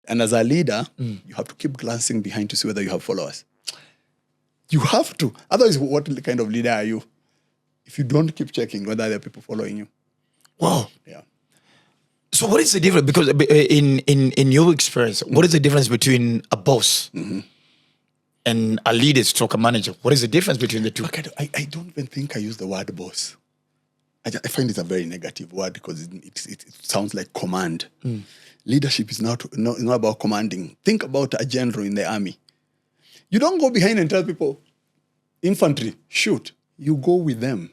And as a leader, you have to keep glancing behind to see whether you have followers. You have to. Otherwise, what kind of leader are you? If you don't keep checking whether there are people following you. Wow. Yeah. So what is the difference? Because in your experience, what is the difference between a boss and a leader stroke a manager? What is the difference between the two? Look, I don't even think I use the word boss. I find it's a very negative word because it sounds like command. Leadership is not about commanding. Think about a general in the army. You don't go behind and tell people, infantry, shoot. You go with them.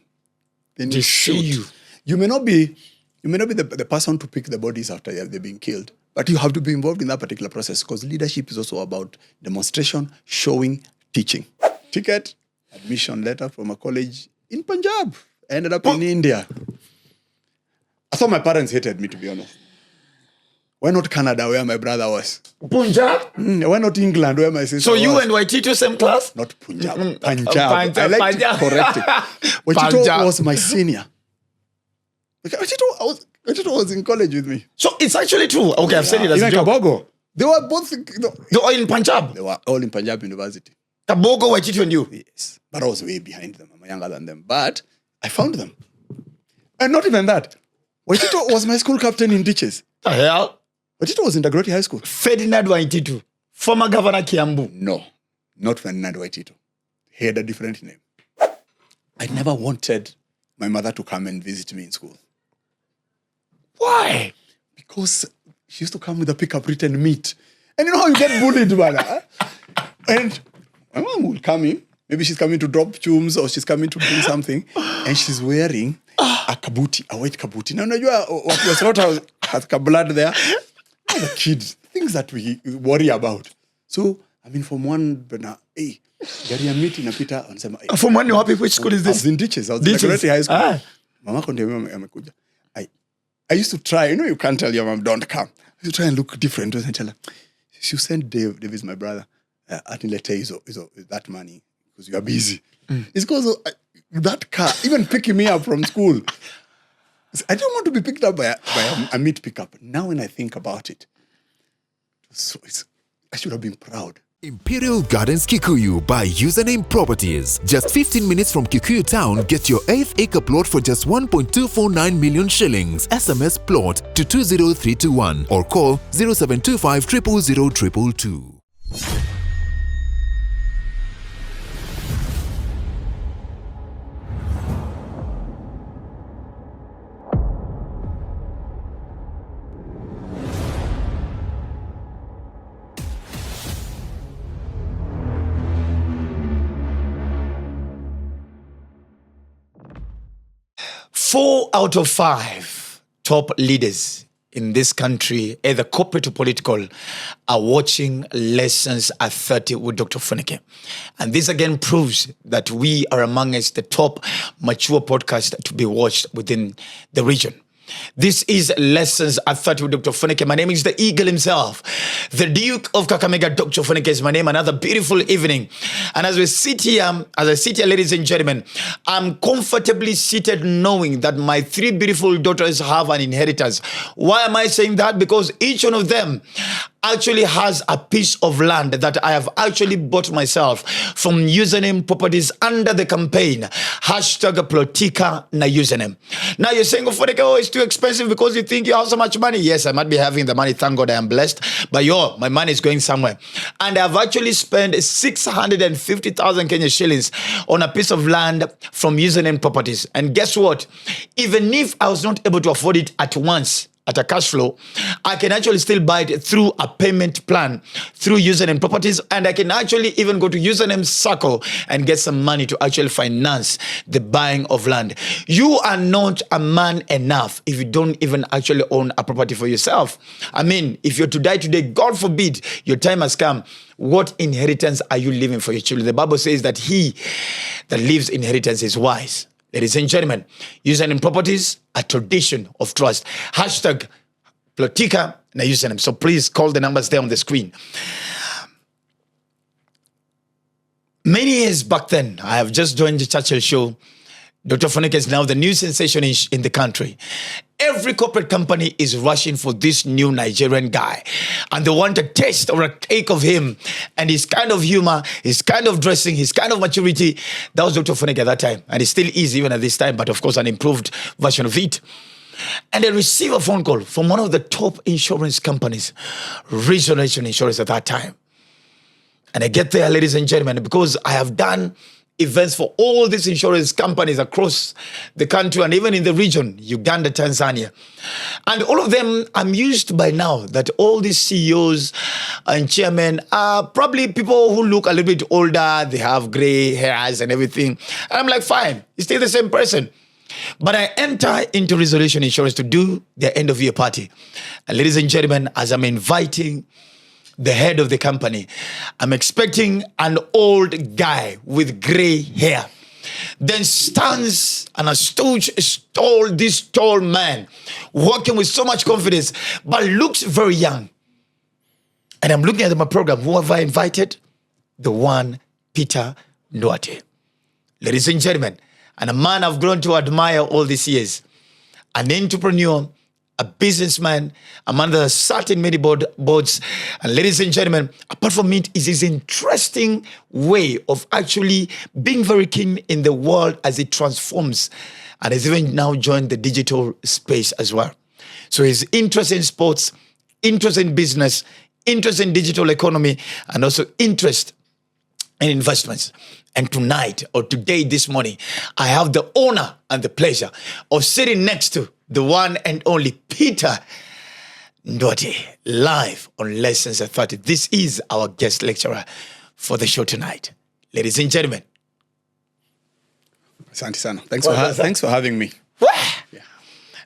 Then you shoot. See you. You may not be the person to pick the bodies after they're being killed, but you have to be involved in that particular process because leadership is also about demonstration, showing, teaching. Ticket, admission letter from a college in Punjab. I ended up in India. I thought my parents hated me, to be honest. Why not Canada, where my brother was? Punjab? Why not England, where my sister was? So you and Waitito same class? Not Punjab. Punjab. I like to correct it. Waitito was my senior. Waitito was in college with me. So it's actually true. Okay, I've said it as a joke. Kabogo. They were both... They were all in Punjab? They were all in Punjab University. Kabogo, Waitito and you? Yes. But I was way behind them. I'm younger than them. But I found them. And not even that. Waitito was my school captain in ditches. The hell? Waitito was in Dagoroti High School. Ferdinand Waitito, former governor Kiambu. No, not Ferdinand Waitito. He had a different name. I never wanted my mother to come and visit me in school. Why? Because she used to come with a pickup written meat. And you know how you get bullied, man? And my mom will come in. Maybe she's coming to drop chums or she's coming to bring something. And she's wearing a kabuti, a white kabuti. Now, you are what was not has blood there. As a kid, things that we worry about. So, I mean, from one, hey, gari ya miti napita, anasema, hey. From one, which school is this? I was in ditches. I was in Dagoroti High School. Mama konde amekuja. I used to try, you can't tell your mom, don't come. I used to try and look different. And tell her, you send Dave is my brother. Atilete that money because you are busy. It's because that car, even picking me up from school. I don't want to be picked up by a meat pickup. Now when I think about it, I should have been proud. Imperial Gardens Kikuyu by Username Properties. Just 15 minutes from Kikuyu town, get your 8th acre plot for just 1.249 million shillings. SMS plot to 20321 or call 0725 000 222. 4 out of 5 top leaders in this country, either corporate or political, are watching Lessons at 30 with Dr. Ofweneke. And this again proves that we are amongst the top mature podcasts to be watched within the region. This is Lessons at 30 with Dr. Ofweneke. My name is the Eagle himself. The Duke of Kakamega, Dr. Ofweneke is my name. Another beautiful evening. And as I sit here, ladies and gentlemen, I'm comfortably seated knowing that my 3 beautiful daughters have an inheritance. Why am I saying that? Because each one of them actually has a piece of land that I have actually bought myself from Username Properties under the campaign #Plotika na Username. Now you're saying, oh, it's too expensive because you think you have so much money. Yes, I might be having the money. Thank God I am blessed. But my money is going somewhere. And I've actually spent 650,000 Kenya shillings on a piece of land from Username Properties. And guess what? Even if I was not able to afford it at once, at a cash flow, I can actually still buy it through a payment plan through Username Properties, and I can actually even go to Username Circle and get some money to actually finance the buying of land. You are not a man enough if you don't even actually own a property for yourself. I mean, if you're to die today, God forbid, your time has come, what inheritance are you leaving for your children? The Bible says that he that leaves inheritance is wise. Ladies and gentlemen, Username Properties, a tradition of trust. #Plotika na Username. So please call the numbers there on the screen. Many years back then, I have just joined the Churchill show. Dr. Ofweneke is now the new sensation in the country. Every corporate company is rushing for this new Nigerian guy. And they want a taste or a take of him and his kind of humor, his kind of dressing, his kind of maturity. That was Dr. Ofweneke at that time. And it still is even at this time, but of course an improved version of it. And I receive a phone call from one of the top insurance companies, Restoration Insurance at that time. And I get there, ladies and gentlemen, because I have done events for all these insurance companies across the country and even in the region, Uganda, Tanzania. And all of them, I'm used by now that all these CEOs and chairmen are probably people who look a little bit older, they have gray hairs and everything. And I'm like, fine, you're still the same person. But I enter into Restoration Insurance to do their end of year party. And ladies and gentlemen, as I'm inviting the head of the company, I'm expecting an old guy with gray hair. Then stands an this tall man, walking with so much confidence, but looks very young. And I'm looking at my program. Who have I invited? The one, Peter Nduati. Ladies and gentlemen, and a man I've grown to admire all these years. An entrepreneur, a businessman, a man that has sat in many boards. And ladies and gentlemen, apart from it, is his interesting way of actually being very keen in the world as it transforms. And has even now joined the digital space as well. So his interest in sports, interest in business, interest in digital economy, and also interest in investments. And tonight, or today, this morning, I have the honor and the pleasure of sitting next to the one and only Peter Nduati, live on Lessons at 30. This is our guest lecturer for the show tonight. Ladies and gentlemen. Asante sana. Thanks for having me. Yeah.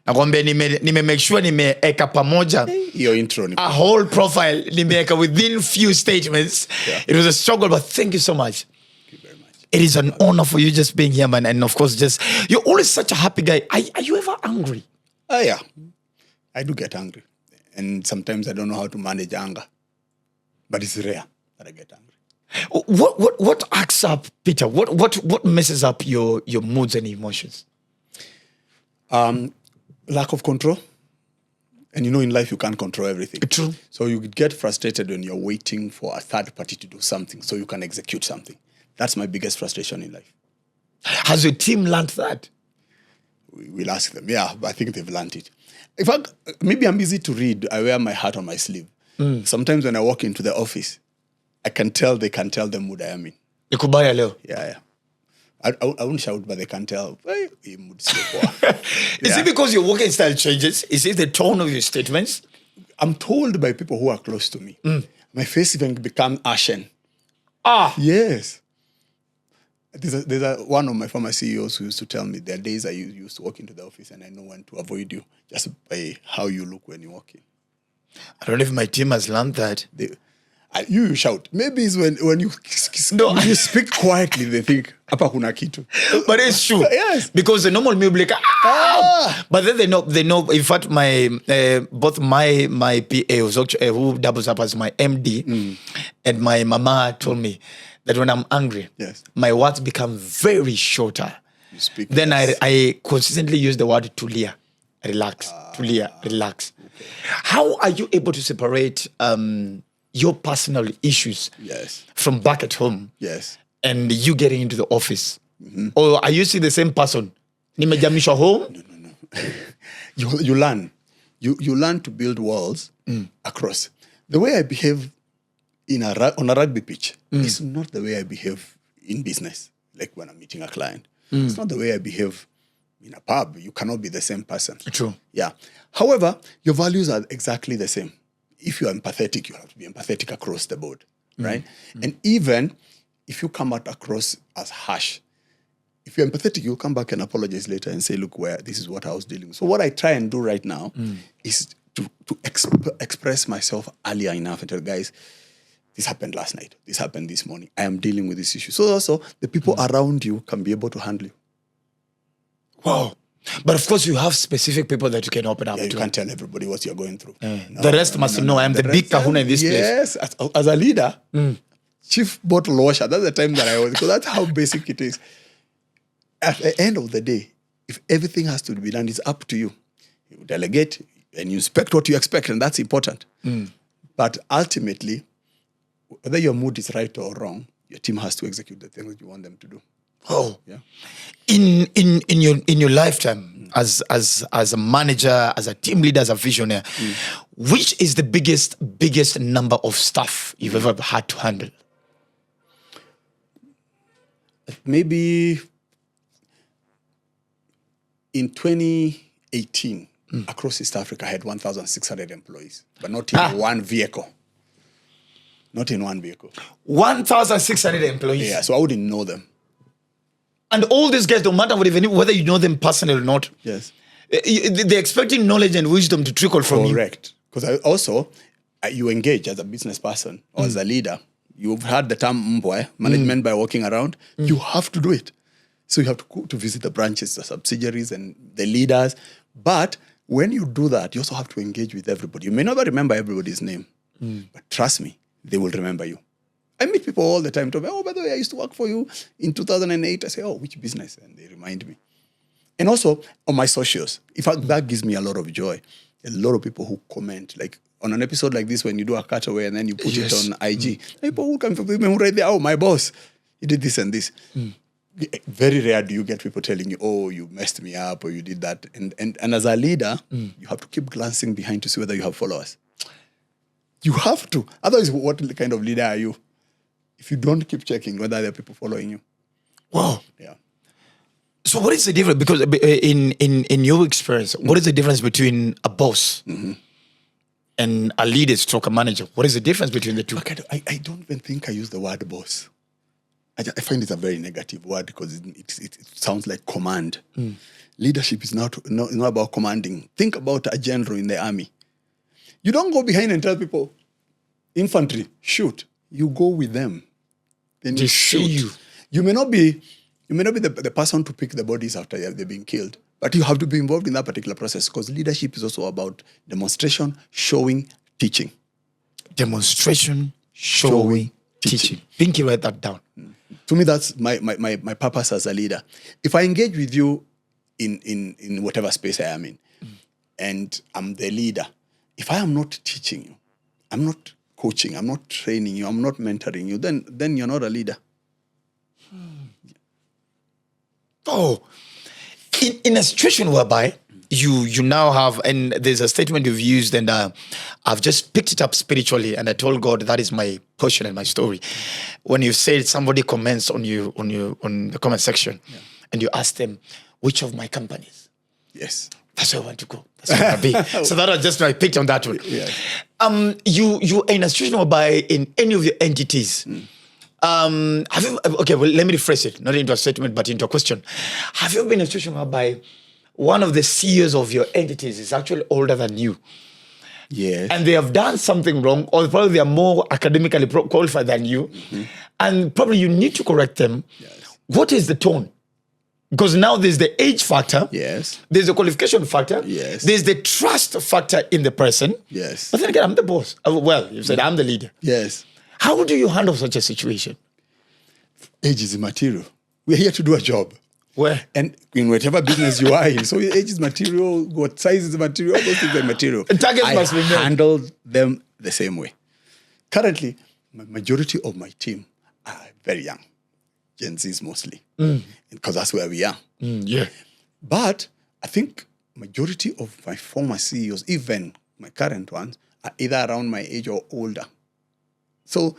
Nakwambia nime make sure nimeeka pamoja your intro a whole profile nimeeka within few statements. Yeah. It was a struggle, but thank you so much. It is an honor for you just being here, man. And of course, you're always such a happy guy. Are you ever angry? Yeah. I do get angry. And sometimes I don't know how to manage anger. But it's rare that I get angry. What acts up, Peter? What messes up your moods and emotions? Lack of control. And you know, in life, you can't control everything. True. So you get frustrated when you're waiting for a third party to do something so you can execute something. That's my biggest frustration in life. Has your team learned that? We'll ask them. Yeah, I think they've learned it. In fact, maybe I'm easy to read. I wear my heart on my sleeve. Sometimes when I walk into the office, they can tell the mood I am in. Nikubaya leo. Yeah. I won't shout, but they can tell. Mood Is it because your working style changes? Is it the tone of your statements? I'm told by people who are close to me. My face even become ashen. Yes. There's one of my former CEOs who used to tell me there are days I used to walk into the office and I know when to avoid you just by how you look when you walk in. I don't know if my team has learned that. You shout. Maybe it's when you you speak quietly, they think, apa kuna kitu. But it's true. Yes. Because the normal me will be like, But then they know. In fact, both my PA, who doubles up as my MD, and my mama told me that when I'm angry, yes, my words become very shorter. You speak then less. I consistently use the word tulia, relax, tulia, relax. Okay. How are you able to separate your personal issues from back at home and you getting into the office? Or are you still the same person? Nimejamishwa home? No. You learn. You learn to build walls across. The way I behave on a rugby pitch is not the way I behave in business, like when I'm meeting a client. It's not the way I behave in a pub. You cannot be the same person. True. Yeah. However, your values are exactly the same. If you're empathetic, you have to be empathetic across the board, right? And even if you come out across as harsh, if you're empathetic, you'll come back and apologize later and say, look, this is what I was dealing with. So what I try and do right now is to express myself earlier enough and tell guys, this happened last night. This happened this morning. I am dealing with this issue. So also, the people around you can be able to handle you. Wow. But of course, you have specific people that you can open up to. You can't tell everybody what you're going through. The rest must know I'm the big kahuna in this place. Yes, as a leader, chief bottle washer, that's the time that I was, because that's how basic it is. at the end of the day, if everything has to be done, it's up to you. You delegate and you inspect what you expect, and that's important. But ultimately, whether your mood is right or wrong, your team has to execute the things that you want them to do. Oh, Yeah. In your lifetime as a manager, as a team leader, as a visionary, which is the biggest number of staff you've ever had to handle? Maybe in 2018, across East Africa, I had 1,600 employees, but not in one vehicle. Not in one vehicle. 1,600 employees. Yeah, so I wouldn't know them. And all these guys, don't matter whether you know them personally or not. Yes. They're expecting knowledge and wisdom to trickle from you. Correct. Because you engage as a business person or as a leader. You've heard the term mbwe, management by walking around. You have to do it. So you have to go to visit the branches, the subsidiaries, and the leaders. But when you do that, you also have to engage with everybody. You may not remember everybody's name, but trust me, they will remember you. I meet people all the time. By the way, I used to work for you in 2008. I say, which business? And they remind me. And also on my socials, in fact, that gives me a lot of joy. A lot of people who comment, like on an episode like this, when you do a cutaway and then you put it on IG, people who come from who write there, my boss, he did this and this. Very rare do you get people telling you, you messed me up or you did that. And as a leader, you have to keep glancing behind to see whether you have followers. You have to. Otherwise, what kind of leader are you? If you don't keep checking whether there are people following you. Wow. Yeah. So what is the difference? Because in your experience, what is the difference between a boss and a leader stroke a manager? What is the difference between the two? Look, I don't even think I use the word boss. I find it's a very negative word because it sounds like command. Leadership is not about commanding. Think about a general in the army. You don't go behind and tell people, infantry, shoot. You go with them. Then you shoot. You. You may not be the person to pick the bodies after they've been killed, but you have to be involved in that particular process because leadership is also about demonstration, showing, teaching. Demonstration, showing, teaching. Pinky, write that down. To me, that's my purpose as a leader. If I engage with you in whatever space I am in, and I'm the leader, if I am not teaching you, I'm not coaching, I'm not training you, I'm not mentoring you, then you're not a leader. Oh, in a situation whereby you now have, and there's a statement you've used, and I've just picked it up spiritually, and I told God that is my portion and my story. When you said somebody comments on the comment section, and you ask them, which of my companies? Yes. That's where I want to go. That's where I want to be. So that was just I picked on that one. Yes. You are in a situation whereby in any of your entities, have you, okay, well, let me rephrase it, not into a statement, but into a question. Have you been in a situation whereby one of the CEOs of your entities is actually older than you? Yes. And they have done something wrong, or probably they are more academically qualified than you, and probably you need to correct them. Yes. What is the tone? Because now there's the age factor. Yes. There's the qualification factor. Yes. There's the trust factor in the person. Yes. But then again, I'm the boss. Well, you said I'm the leader. Yes. How do you handle such a situation? Age is immaterial. We're here to do a job. Where? And in whatever business you are in. So your age is material, what size is material, all those things are material. And targets must be met. I handle them the same way. Currently, the majority of my team are very young. Gen Zs mostly. Because that's where we are. Yeah. But I think majority of my former CEOs, even my current ones, are either around my age or older. So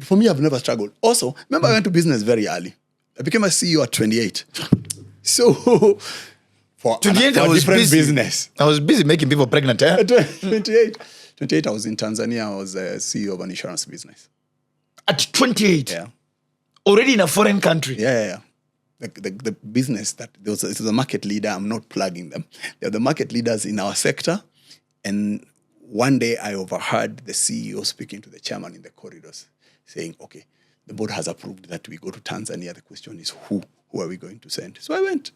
for me, I've never struggled. Also, remember I went to business very early. I became a CEO at 28. So for 28, a I was different busy. business. I was busy making people pregnant. Eh? 28, I was in Tanzania. I was a CEO of an insurance business. At 28? Yeah. Already in a foreign country? Yeah. The business that it was a market leader. I'm not plugging them. They're the market leaders in our sector. And one day I overheard the CEO speaking to the chairman in the corridors saying, okay, the board has approved that we go to Tanzania. The question is who are we going to send? So I went.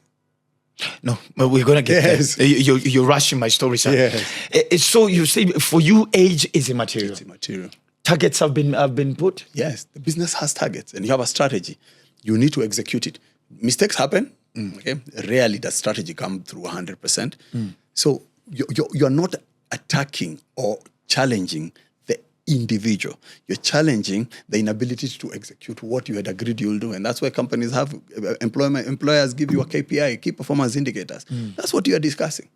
No, but we're going to get there. You're rushing my story, sir. Yes. So you say for you, age is immaterial. It's immaterial. Targets have been put? Yes, the business has targets and you have a strategy. You need to execute it. Mistakes happen. Okay, rarely does strategy come through 100%. So you're not attacking or challenging the individual. You're challenging the inability to execute what you had agreed you'll do, and that's why companies have employers give you a KPI, key performance indicators. That's what you are discussing.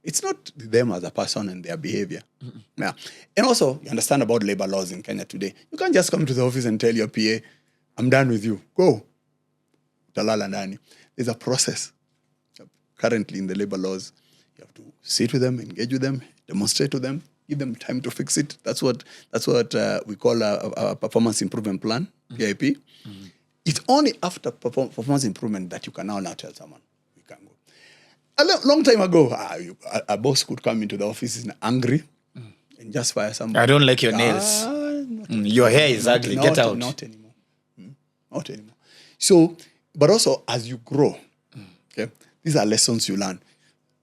It's not them as a person and their behavior. Yeah. And also, you understand about labor laws in Kenya today. You can't just come to the office and tell your PA, I'm done with you. Go. Talala ndani. There's a process. Currently in the labor laws, you have to sit with them, engage with them, demonstrate to them, give them time to fix it. That's what we call a performance improvement plan, PIP. It's only after performance improvement that you can now tell someone, we can go. A long time ago, a boss could come into the office and angry and just fire somebody. I don't like your nails. Your hair is ugly. Get out. Not anymore. Not anymore. So, but also as you grow, okay, these are lessons you learn.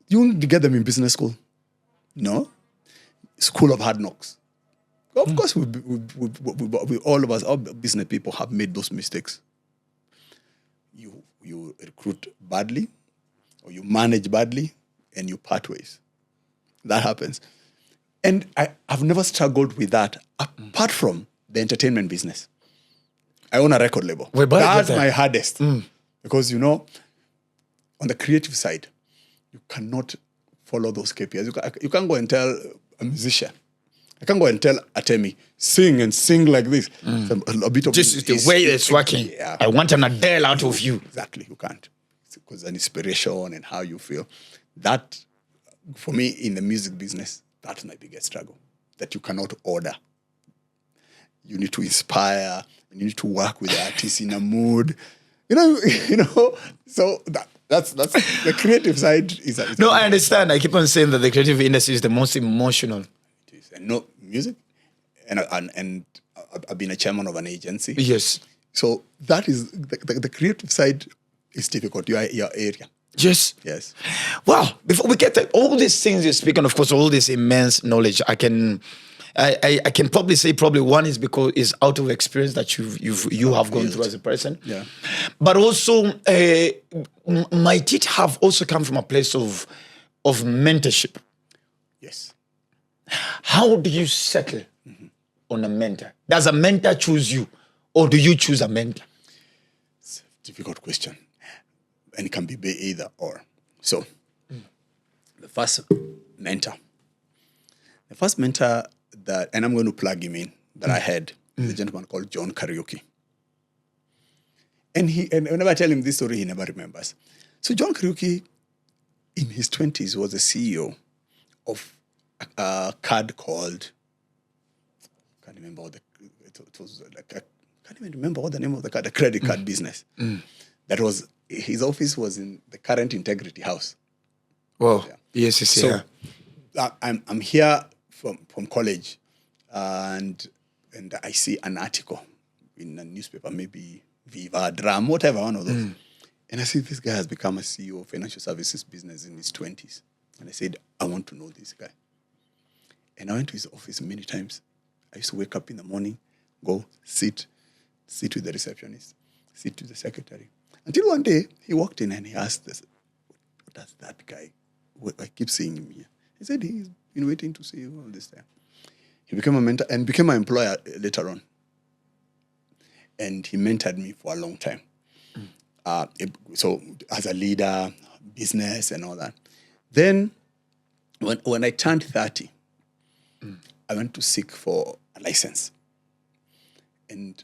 You won't get them in business school. No. School of hard knocks. Of course, we all of us, all business people have made those mistakes. You recruit badly, or you manage badly, and you part ways. That happens. And I've never struggled with that, apart from the entertainment business. I own a record label. That's my hardest. Because, on the creative side, you cannot follow those KPIs. You can't go and tell a musician. I can't go and tell Atemi, sing like this. A bit of just the way it's working. Yeah. I want an Adele out of you. Exactly, you can't. Because an inspiration and how you feel. That, for me, in the music business, that's my biggest struggle. That you cannot order. You need to inspire. You need to work with the artist in a mood. So that's the creative side is. No, I understand. I keep on saying that the creative industry is the most emotional. It is, and no music, and I've been a chairman of an agency. Yes. So that is the creative side is difficult. Your area. Yes. Yes. Well, before we get to all these things you're speaking, of course, all this immense knowledge, I can probably say one is because it's out of experience that you have gone through as a person. Yeah. But also, might it have also come from a place of mentorship? Yes. How do you settle on a mentor? Does a mentor choose you, or do you choose a mentor? It's a difficult question. And it can be either or. So, the first mentor that, and I'm going to plug him in, that I had, is a gentleman called John Kariuki. And whenever I tell him this story, he never remembers. So John Kariuki, in his 20s, was the CEO of a card called, I can't even remember what the name of the card, the credit card business. That was, his office was in the Current Integrity House. Well, yes. So I'm here from college, and I see an article in a newspaper, maybe Viva, Dram, whatever, one of those. And I see this guy has become a CEO of financial services business in his 20s. And I said, I want to know this guy. And I went to his office many times. I used to wake up in the morning, go sit with the receptionist, sit with the secretary. Until one day, he walked in and he asked us, what does that guy, I keep seeing him here. He said, he's been waiting to see you all this time. He became a mentor and became my employer later on. And he mentored me for a long time. So as a leader, business and all that. Then when I turned 30, I went to seek for a license. And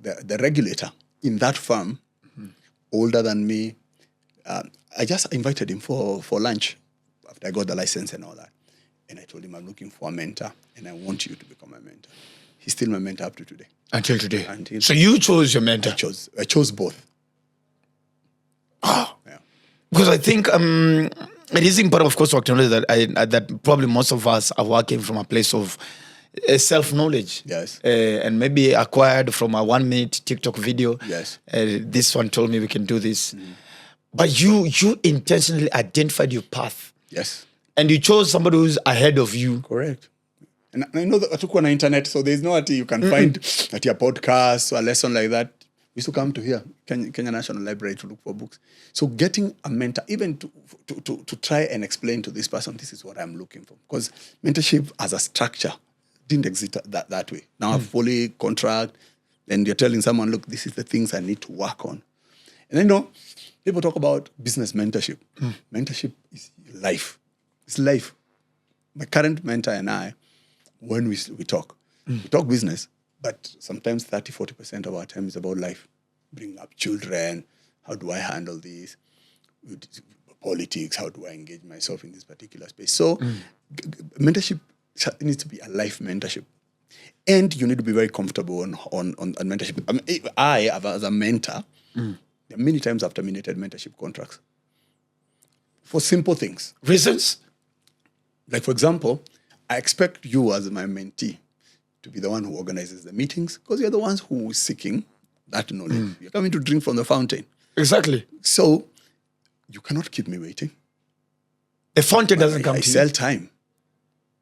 the regulator in that firm, older than me, I just invited him for lunch after I got the license and all that. And I told him, I'm looking for a mentor and I want you to become my mentor. He's still my mentor up to today. Until today. So you chose your mentor? I chose both. Oh. Yeah. Because I think it is important, of course, to acknowledge that probably most of us are working from a place of self-knowledge. Yes. And maybe acquired from a 1-minute TikTok video. Yes. This one told me we can do this. But you intentionally identified your path. Yes. And you chose somebody who's ahead of you. Correct. And I know that I took on the internet, so there's no way you can find at your podcast or a lesson like that. used to come to here, Kenya National Library, to look for books. So getting a mentor, even to try and explain to this person, this is what I'm looking for. Because mentorship as a structure didn't exist that way. Now, a fully contract, then you're telling someone, look, this is the things I need to work on. And then, people talk about business mentorship. Mentorship is life. It's life. My current mentor and I, when we talk business, but sometimes 30-40% of our time is about life. Bring up children. How do I handle this? Politics. How do I engage myself in this particular space? So mentorship needs to be a life mentorship. And you need to be very comfortable on mentorship. I mean, I, as a mentor, many times I've terminated mentorship contracts for simple things. Reasons? Like, for example, I expect you as my mentee to be the one who organizes the meetings because you're the ones who are seeking that knowledge. You're coming to drink from the fountain. Exactly. So you cannot keep me waiting. The fountain doesn't come to you.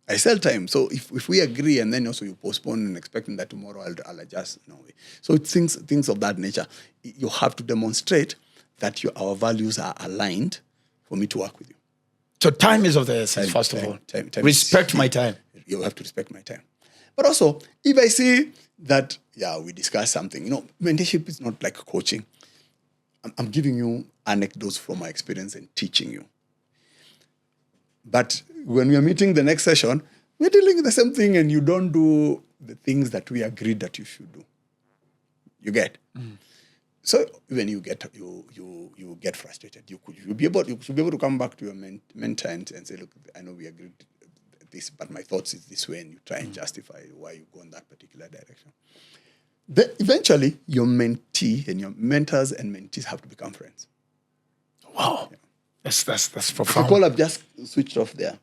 I sell time. So if we agree and then also you postpone and expecting that tomorrow I'll adjust, no way. So things of that nature, you have to demonstrate that our values are aligned for me to work with you. So time is of the essence, first of all. Time respect my time. You have to respect my time. But also, if I see that, we discuss something, mentorship is not like coaching. I'm giving you anecdotes from my experience and teaching you. But when we are meeting the next session, we're dealing with the same thing and you don't do the things that we agreed that you should do. You get? So when you get frustrated, you should be able to come back to your mentor and say, look, I know we agreed this, but my thoughts is this way, and you try and justify why you go in that particular direction. Then eventually, your mentee and your mentors and mentees have to become friends. Wow. Yeah. That's profound. The call I've just switched off there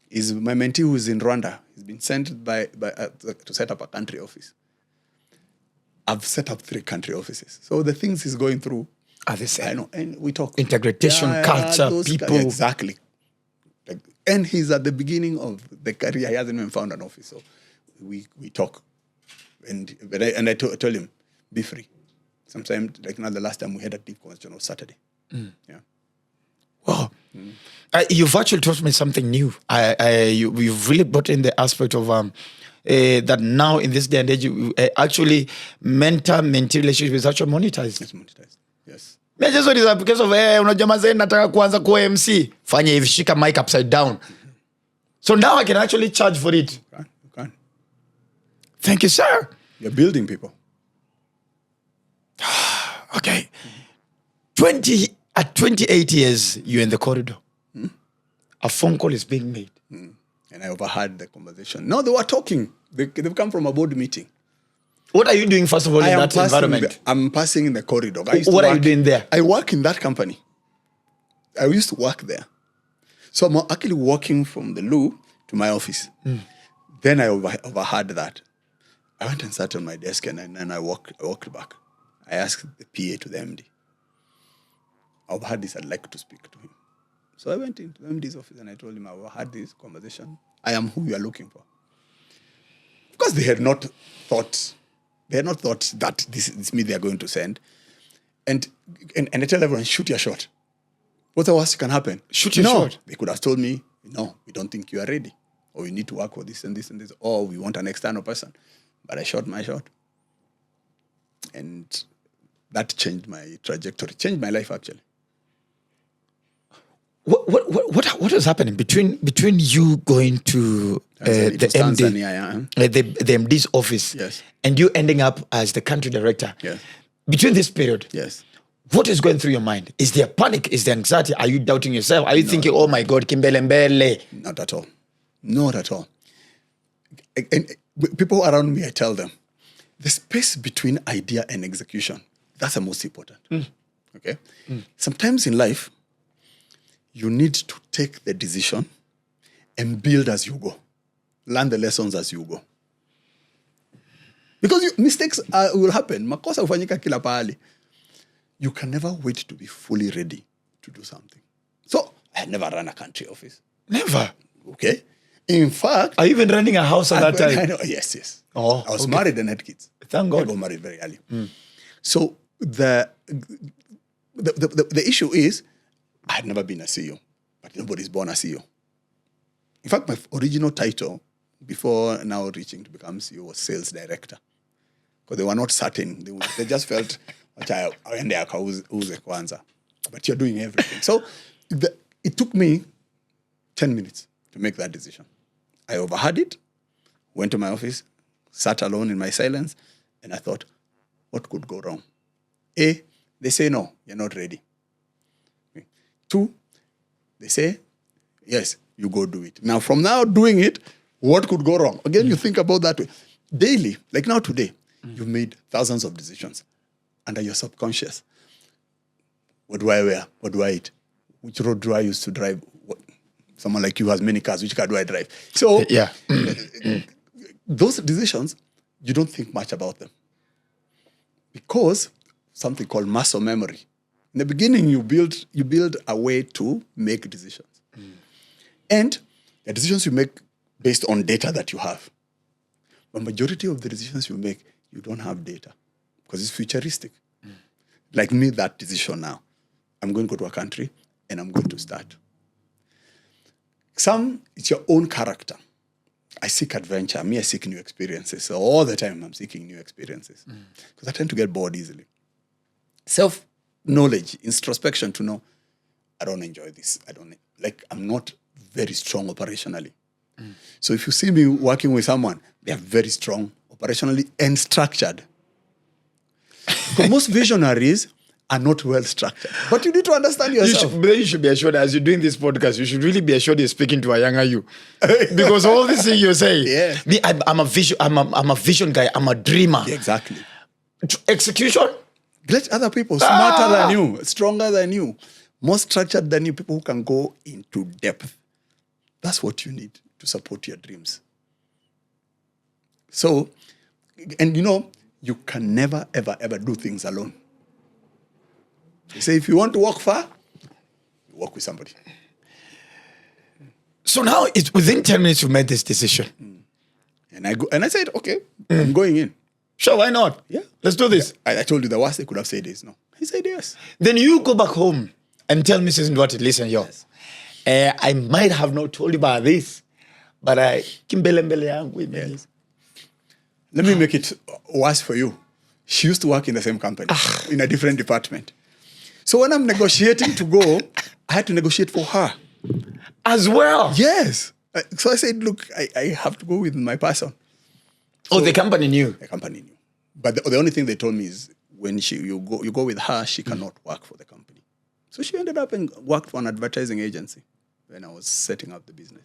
is my mentee who's in Rwanda. He's been sent to set up a country office. I've set up 3 country offices. So the things he's going through are the same. I know, and we talk. Integration, culture, people. Exactly. And he's at the beginning of the career. He hasn't even found an office. So we talk. And I told him, be free. Sometimes, like now the last time we had a deep conversation was Saturday. Yeah. Wow. You've actually taught me something new. You've really brought in the aspect of that now in this day and age, actually mentor-mentee relationship is actually monetized. It's monetized. Yes. Just what is that because of unajua mazee nataka kuanza kuwa MC, fanya hivi, shika mic upside down. So now I can actually charge for it. You can. Thank you, sir. You're building people. Okay. 28 years, you're in the corridor. A phone call is being made. And I overheard the conversation. No, they were talking. They've come from a board meeting. What are you doing, first of all, in that environment? I'm passing in the corridor. What are you doing there? I work in that company. I used to work there. So I'm actually walking from the loo to my office. Then I overheard that. I went and sat on my desk and then I walked back. I asked the PA to the MD. I overheard this, I'd like to speak to him. So I went into the MD's office and I told him I overheard this conversation. I am who you are looking for. Because they had not thought that this is me they are going to send. And I tell everyone, shoot your shot. What's the worst that can happen? Shoot your shot. They could have told me, no, we don't think you are ready. Or you need to work for this and this and this. Or we want an external person. But I shot my shot. And that changed my trajectory, changed my life actually. What was happening between you going to the MD, the MD's office, yes, and you ending up as the country director? Yes. Between this period, yes, what is going through your mind? Is there panic? Is there anxiety? Are you doubting yourself? Are you thinking, oh my God, Kimbelembele? Not at all. Not at all. And people around me, I tell them, the space between idea and execution, that's the most important. Okay? Sometimes in life, you need to take the decision and build as you go. Learn the lessons as you go. Because mistakes will happen. Makosa hufanyika kila pahali. You can never wait to be fully ready to do something. So, I had never run a country office. Never. Okay? In fact... Are you even running a house at that time? Yes. Oh, I was married and had kids. Thank God. I got married very early. So, the issue is, I had never been a CEO, but nobody's born a CEO. In fact, my original title before now reaching to become CEO was sales director, because they were not certain. They just felt, but you're doing everything. So it took me 10 minutes to make that decision. I overheard it, went to my office, sat alone in my silence, and I thought, what could go wrong? A, they say, no, you're not ready. 2, they say, yes, you go do it. Now, from now doing it, what could go wrong? Again, you think about that way. Daily, like now today, you've made thousands of decisions under your subconscious. What do I wear? What do I eat? Which road do I use to drive? Someone like you has many cars. Which car do I drive? So yeah. Those decisions, you don't think much about them. Because something called muscle memory. In the beginning, you build a way to make decisions. And the decisions you make based on data that you have. But majority of the decisions you make, you don't have data because it's futuristic. Like me, that decision now. I'm going to go to a country and I'm going to start. Some, it's your own character. I seek adventure. Me, I seek new experiences. So all the time, I'm seeking new experiences. Because I tend to get bored easily. Self-knowledge, introspection to know, I don't enjoy this. I'm not very strong operationally. So if you see me working with someone, they are very strong operationally and structured. Because most visionaries are not well structured. But you need to understand yourself. You should be assured, as you're doing this podcast, you should really be assured you're speaking to a younger you. Because all these things you say, Yeah. me, I'm a vision guy, I'm a dreamer. Yeah, exactly. Execution? Let other people smarter than you, stronger than you, more structured than you, people who can go into depth. That's what you need to support your dreams. So, and you can never, ever, ever do things alone. They say if you want to walk far, you walk with somebody. So now, it's within 10 minutes you made this decision. And I said, okay, I'm going in. Sure, why not? Yeah. Let's do this. I told you the worst they could have said is no. He said yes. Then you go back home and tell Mrs. Nduati, listen, I might have not told you about this, but Yes. Let me make it worse for you. She used to work in the same company, in a different department. So when I'm negotiating to go, I had to negotiate for her. as well. Yes. So I said, look, I have to go with my person. So the company knew. The company knew. But the only thing they told me is when you go with her, she cannot work for the company. So she ended up and worked for an advertising agency when I was setting up the business.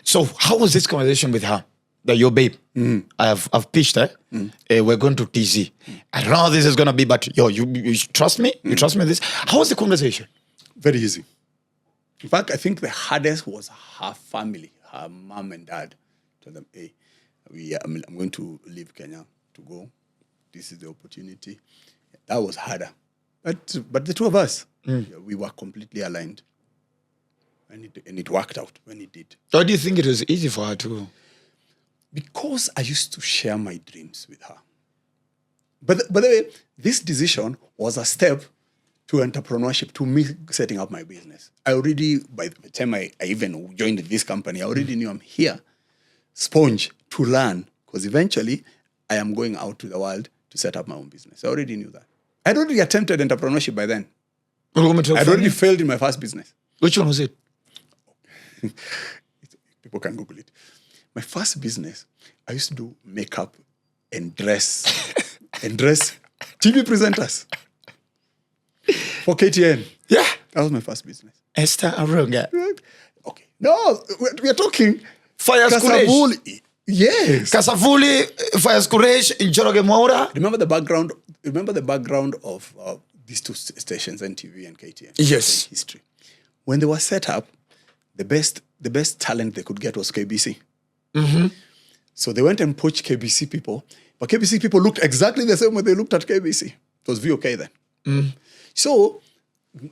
So how was this conversation with her? That your babe, I've pitched her. We're going to TZ. I don't know how this is going to be, but you trust me? You trust me in this? How was the conversation? Very easy. In fact, I think the hardest was her family, her mom and dad. Told them, hey, I'm going to leave Kenya to go. This is the opportunity. That was harder. But the two of us, we were completely aligned. And it worked out when it did. Or do you think it was easy for her to? Because I used to share my dreams with her. But by the way, this decision was a step to entrepreneurship, to me setting up my business. I already, by the time I even joined this company, I already knew I'm here, sponge, to learn. Because eventually, I am going out to the world to set up my own business. I already knew that. I'd already attempted entrepreneurship by then. I'd already failed in my first business. Which one was it? People can Google it. My first business, I used to do makeup and dress TV presenters for KTN. Yeah. That was my first business. Esther Arunga. Okay. No, we are talking Fire Kasavuli. Yes. Kasavuli, Fire Skuresh, Njoroge Mwaura. Remember the background of these two stations, NTV and KTN? Yes. History. When they were set up, the best talent they could get was KBC. So they went and poached KBC people, but KBC people looked exactly the same way they looked at KBC. It was VOK then. So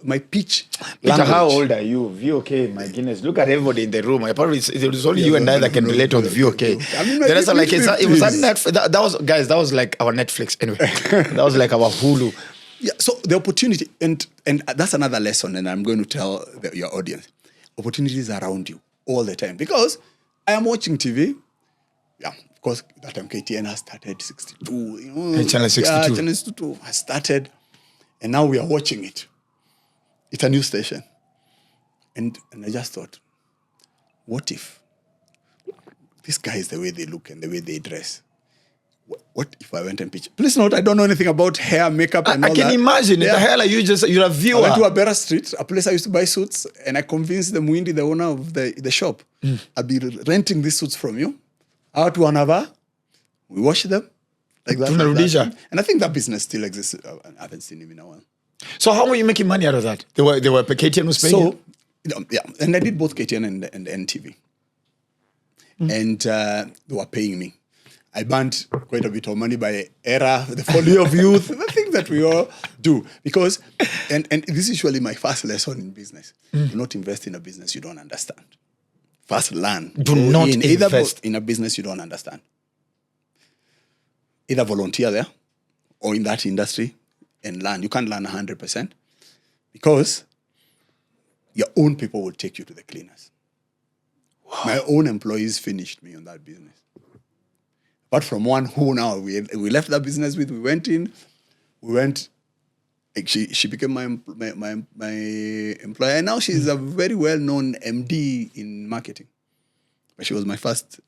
my pitch Peter, language. how old are you? VOK, my goodness. Look at everybody in the room. I probably it was only you and I that can relate on VOK. I mean, The rest are like, it was that Netflix? That was, guys, that was like our Netflix anyway. That was like our Hulu. Yeah, so the opportunity, and that's another lesson, and I'm going to tell your audience. Opportunities around you all the time. Because I am watching TV. Yeah, of course, that time KTN has started 62. You know, And Channel 62. Yeah, Channel 62 has started. And now we are watching it. It's a new station. And I just thought, what if these guys, the way they look and the way they dress, what if I went and pitched? Please note, I don't know anything about hair, makeup, and all I can that. imagine. Yeah. The hell are you just, you're a viewer. I went to Abera Street, a place I used to buy suits, and I convinced the Muindi, the owner of the shop, I'll be renting these suits from you. Out to Anava, we wash them, like that. And I think that business still exists. I haven't seen him in a while. So how were you making money out of that? They were KTN was paying you? So, yeah, and I did both KTN and NTV. And they were paying me. I burned quite a bit of money by era, the folly of youth, the things that we all do. Because, and this is usually my first lesson in business. Do not invest in a business you don't understand. First learn. Do not invest in a business you don't understand. Either volunteer there or in that industry and learn. You can't learn 100% because your own people will take you to the cleaners. Wow. My own employees finished me on that business. But from one who now we left that business with, we went in, like she became my employer. And now she's a very well-known MD in marketing. But she was my first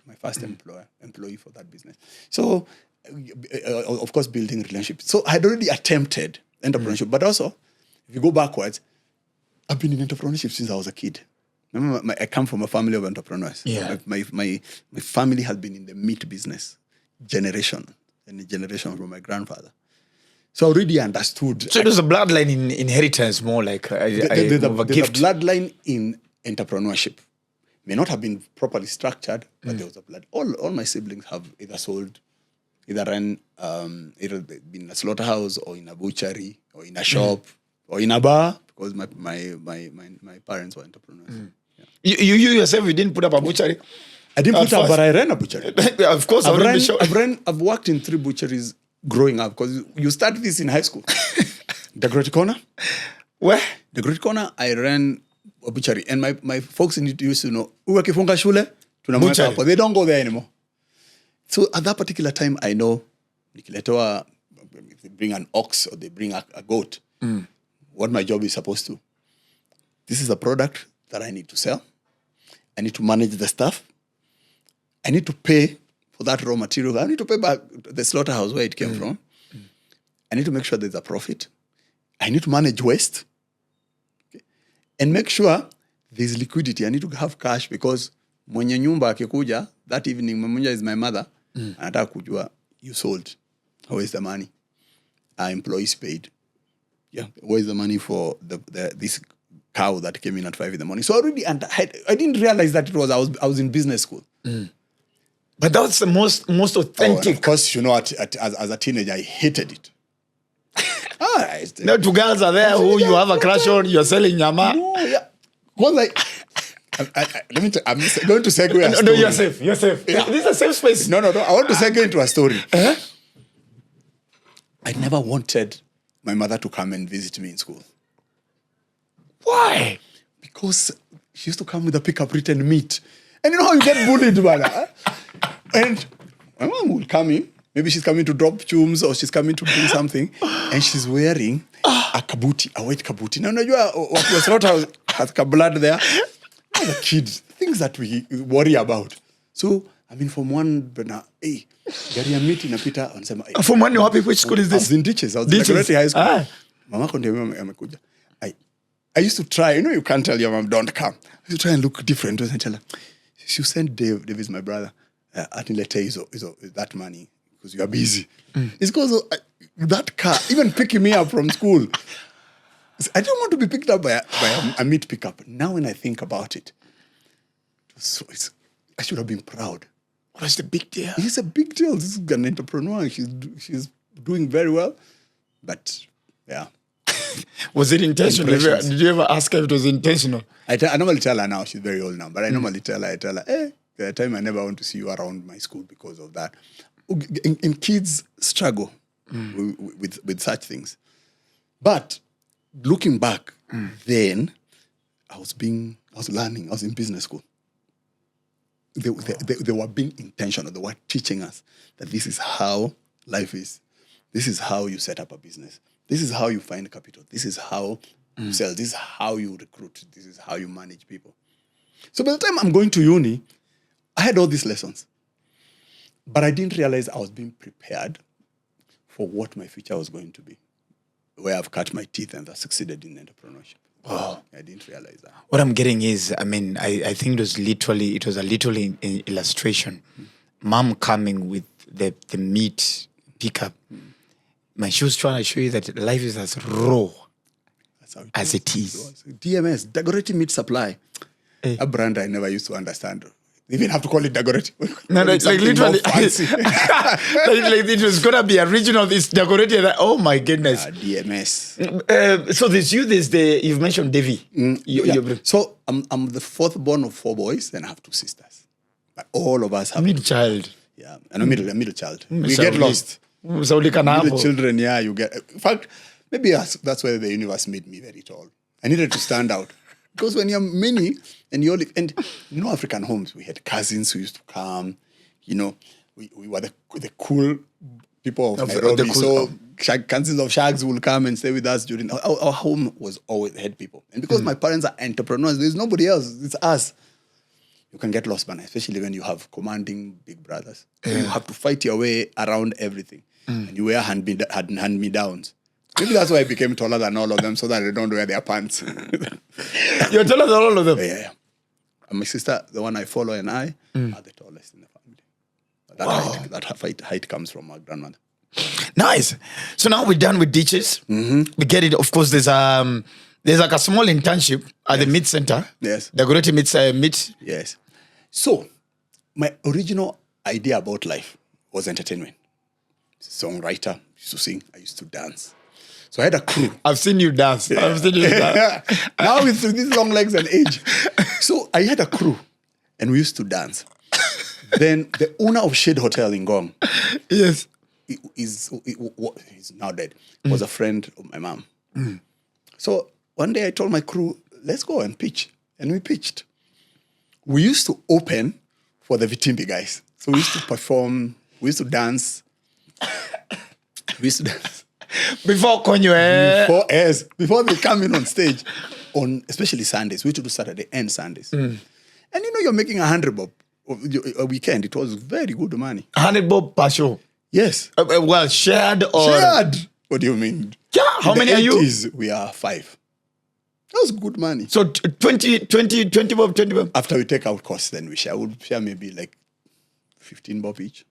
employee for that business. So, of course, building relationships. So I had already attempted entrepreneurship, but also, if you go backwards, I've been in entrepreneurship since I was a kid. Remember, I come from a family of entrepreneurs. Yeah. My family has been in the meat business generation from my grandfather. So I already understood. So it was a bloodline inheritance more like there's a bloodline in entrepreneurship. May not have been properly structured, but there was a blood. All my siblings have either sold, either been in a slaughterhouse or in a butchery or in a shop or in a bar because my parents were entrepreneurs. Yeah. You yourself, you didn't put up a butchery? I didn't put up, but I ran a butchery. Of course, I've worked in 3 butcheries growing up because you start this in high school. The Great Corner. Where? The Great Corner, I ran a butchery. And my folks used to know, uwakifunga shule, tunamweka hapo. They don't go there anymore. So at that particular time, I know, nikiletewa, if they bring an ox or they bring a goat, what my job is supposed to. This is a product that I need to sell. I need to manage the stuff. I need to pay for that raw material. I need to pay back the slaughterhouse where it came from. I need to make sure there's a profit. I need to manage waste. Okay. And make sure there's liquidity. I need to have cash because mwenye nyumba akikuja, that evening, mwenye is my mother, anataka kujua, you sold. How is the money? Our employees paid. Yeah, where is the money for this cow that came in at 5 a.m? So already, I didn't realize that I was in business school. But that's the most authentic. Of course, you know, as a teenager, I hated it. Now, 2 girls are there who you have a crush on, you're selling nyama. No, yeah. Well, I'm going to segue a story. No, you're safe. Yeah. This is a safe space. No. I want to segue into a story. I never wanted my mother to come and visit me in school. Why? Because she used to come with a pickup written meat. And you know how you get bullied, man. And my mom will come in. Maybe she's coming to drop chums or she's coming to bring something. And she's wearing a kabuti, a white kabuti. Now, you are what was not has blood there. As a kid, things that we worry about. So, I mean, from one, hey, gari ya miti inapita, wanasema, hey. From one, which school is this? I was in Ditches. I was in Decorative High School. Mama konde amekuja. I used to try, you can't tell your mom, don't come. I used to try and look different. I tell her, you send Dave is my brother. Atinilete is that money because you are busy. It's because that car, even picking me up from school, I didn't want to be picked up by a meat pickup. Now when I think about it, I should have been proud. What's the big deal? It's a big deal. This is an entrepreneur. She's doing very well. But, yeah. Was it intentional? Impressions. Did you ever ask her if it was intentional? I normally tell her now, she's very old now, but I normally tell her, the time I never want to see you around my school because of that. In kids struggle with such things. But looking back, then I was learning, I was in business school. They were being intentional. They were teaching us that this is how life is. This is how you set up a business. This is how you find capital. This is how you sell. This is how you recruit. This is how you manage people. So by the time I'm going to uni, I had all these lessons. But I didn't realize I was being prepared for what my future was going to be, where I've cut my teeth and I succeeded in entrepreneurship. Wow. I didn't realize that. What I'm getting is, I think it was a little illustration. Mom coming with the meat pickup. She was trying to show you that life is as raw That's how as it is. DMS, Dagoretti Meat Supply. A brand I never used to understand. They even have to call it Dagoretti. No, it's like literally. Fancy. like it was going to be original. It's decorated. Oh my goodness. DMS. So there's you've mentioned Devi. So I'm the fourth born of 4 boys, and I have 2 sisters. But all of us have Mid-child. Yeah, and a middle child. We So get lost. So Middle children, you get. In fact, maybe that's where the universe made me very tall. I needed to stand out. Because when you're many and you all live, and African homes, we had cousins who used to come, we were the cool people of Nairobi. So cousins of shags will come and stay with us during, our home was always had people. And because my parents are entrepreneurs, there's nobody else, it's us. You can get lost, man, especially when you have commanding big brothers. You have to fight your way around everything. And you wear hand-me-downs. Maybe that's why I became taller than all of them, so that they don't wear their pants. You're taller than all of them? Yeah. And my sister, the one I follow, and I are the tallest in the family. That height comes from my grandmother. Nice. So now we're done with ditches. We get it. Of course, there's like a small internship at the meat center. Yes. The Goreti meat. Yes. So my original idea about life was entertainment. Songwriter, I used to sing, I used to dance. So I had a crew. I've seen you dance. Yeah. I've seen you dance. Now with these long legs and age. So I had a crew and we used to dance. Then the owner of Shade Hotel in Gong, Yes. he's now dead, was a friend of my mom. So one day I told my crew, let's go and pitch. And we pitched. We used to open for the Vitimbi guys. So we used to perform, we used to dance. Before Konyo, Before they come in on stage, on especially Sundays, we used to do Saturday and Sundays. And you're making 100 bob a weekend. It was very good money. 100 bob per show. Yes. Well, shared or... Shared. What do you mean? Yeah, how many are you? We are 5. That was good money. So 20 bob. After we take out costs, then we share. We'll share maybe like 15 bob each.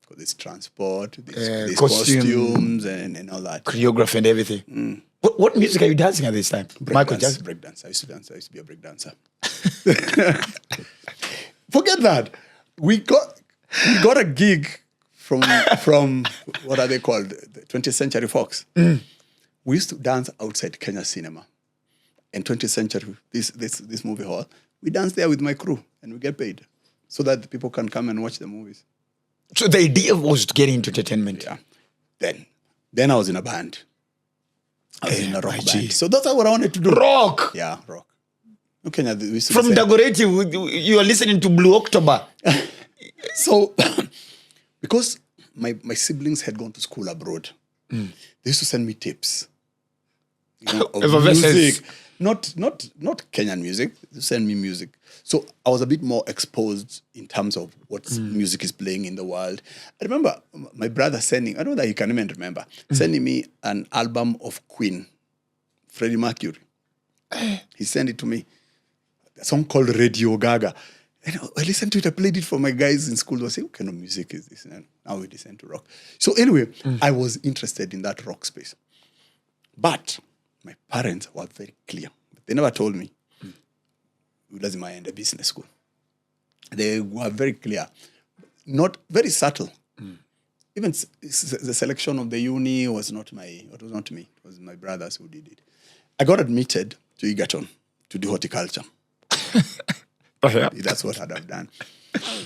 Because there's transport, there's costumes and all that. Choreography and everything. What music are you dancing at this time? Break dance. I used to dance. I used to be a break dancer. Forget that. We got a gig from what are they called? The 20th Century Fox. We used to dance outside Kenya Cinema. And 20th Century, this movie hall, we dance there with my crew and we get paid so that the people can come and watch the movies. So the idea was to get into entertainment. Yeah. Then I was in a band. I was in a rock band. So that's what I wanted to do. Rock? Yeah, rock. Okay, now we used to From Dagoretti, you are listening to Blue October. So, because my siblings had gone to school abroad, they used to send me tips. Of music. Not Kenyan music. They send me music. So I was a bit more exposed in terms of what music is playing in the world. I remember my brother sending, I don't know that you can even remember, sending me an album of Queen, Freddie Mercury. He sent it to me. A song called Radio Gaga. And I listened to it. I played it for my guys in school. I said, what kind of music is this? And now we listen to rock. So anyway, I was interested in that rock space. But my parents were very clear. They never told me, lazima ende business school. They were very clear. Not very subtle. even the selection of the uni was not me. It was my brothers who did it. I got admitted to Egerton to do horticulture. That's what I'd have done.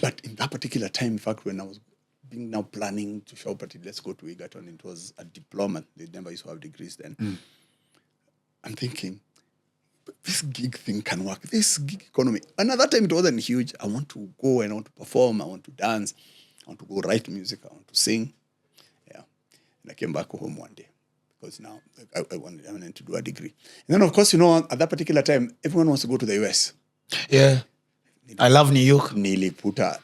But in that particular time, in fact, when I was now planning to show, but let's go to Egerton, it was a diploma. They never used to have degrees then. I'm thinking, this gig thing can work. This gig economy. And at that time, it wasn't huge. I want to go and I want to perform. I want to dance. I want to go write music. I want to sing. Yeah. And I came back home one day because now I wanted to do a degree. And then, of course, at that particular time, everyone wants to go to the US. Yeah. I love New York. Nearly put a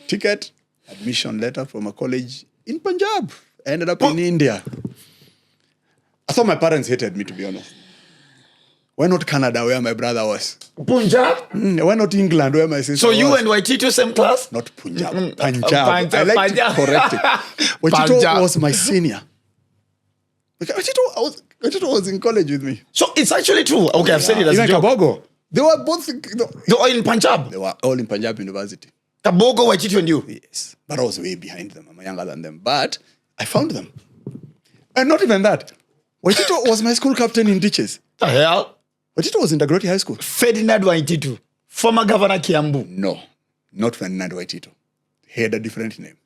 ticket, admission letter from a college in Punjab. I ended up in India. I thought my parents hated me, to be honest. Why not Canada, where my brother was? Punjab? Why not England, where my sister was? So you and Waitito same class? Not Punjab. Punjab. I like to correct it. Waitito was my senior. Waitito was in college with me. So it's actually true. Okay, I've said it as a joke. Kabogo. They were both... They were all in Punjab? They were all in Punjab University. Kabogo, Waitito and you? Yes. But I was way behind them. I'm younger than them. But I found them. And not even that. Waitito was my school captain in ditches. The hell? Waitito was in Dagoroti High School. Ferdinand Waitito, former governor Kiambu. No, not Ferdinand Waitito. He had a different name.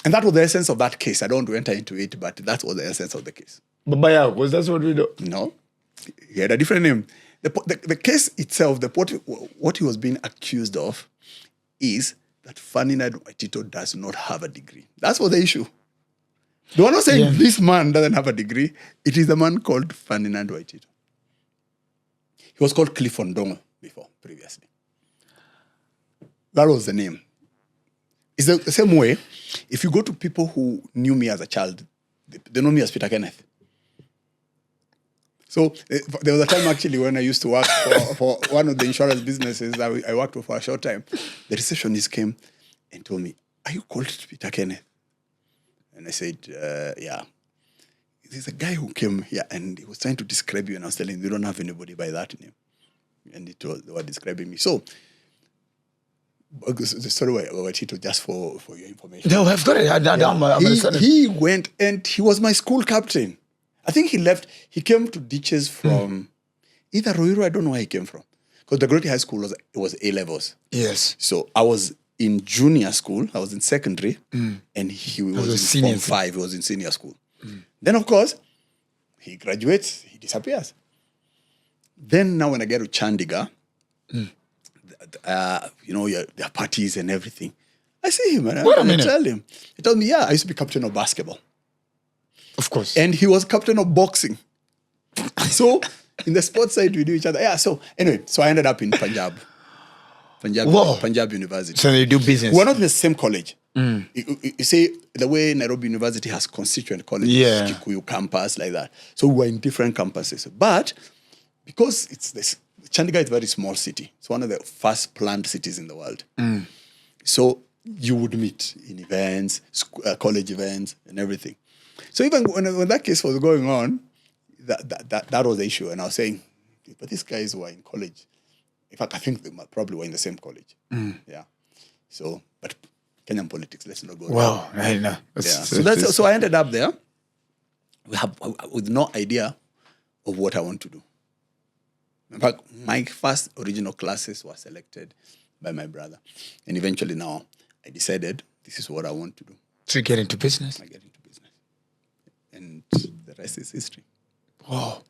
And that was the essence of that case. I don't want to enter into it, but that was the essence of the case. Babaya, was that what we do? No, he had a different name. The case itself, what he was being accused of is that Ferdinand Waitito does not have a degree. That's what the issue. They were not saying this man doesn't have a degree. It is a man called Ferdinand Waitito. He was called Clifford Ndongo previously. That was the name. It's the same way. If you go to people who knew me as a child, they know me as Peter Kenneth. So there was a time actually when I used to work for one of the insurance businesses that I worked for a short time. The receptionist came and told me, "Are you called Peter Kenneth?" And I said, yeah. There's a guy who came here and he was trying to describe you, and I was telling him, we don't have anybody by that name. And they were describing me. So, the story about Tito, just for your information. No, I've got it. He went and he was my school captain. I think he left. He came to ditches from either Ruiru, I don't know where he came from. Because the Dagoroti High School was A-levels. Yes. So I was in junior school, I was in secondary, and he was in Form 5, he was in senior school. Then, of course, he graduates, he disappears. Then now when I get to Chandigarh, there are parties and everything. I see him and I tell him. He told me, I used to be captain of basketball. Of course. And he was captain of boxing. So in the sports side, we do each other. Yeah, so anyway, I ended up in Punjab University. So they do business. We're not in the same college. You see, the way Nairobi University has constituent colleges, Kikuyu campus, like that. So we're in different campuses. But because Chandigarh is a very small city. It's one of the first planned cities in the world. So you would meet in events, college events, and everything. So even when that case was going on, that was the issue. And I was saying, but these guys were in college. In fact, I think they probably were in the same college. Yeah. So, but Kenyan politics, let's not go there. Wow, I know. So I ended up there with no idea of what I want to do. In fact, my first original classes were selected by my brother. And eventually now, I decided this is what I want to do. So you get into business? I get into business. And the rest is history. Wow.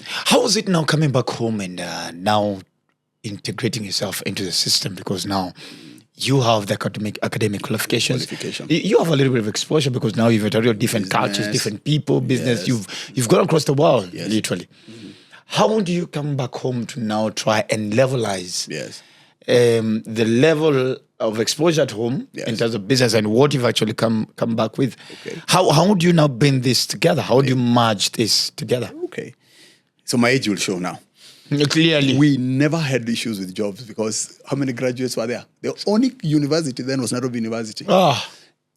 How is it now coming back home and now integrating yourself into the system? Because now you have the academic qualifications. You have a little bit of exposure because now you've got different cultures, different people, business. Yes. You've gone across the world, literally. How do you come back home to now try and levelize the level of exposure at home in terms of business and what you've actually come back with? Okay. How do you now bring this together? How do you merge this together? Okay. So my age will show now. Clearly. We never had issues with jobs because how many graduates were there? The only university then was Nairobi University.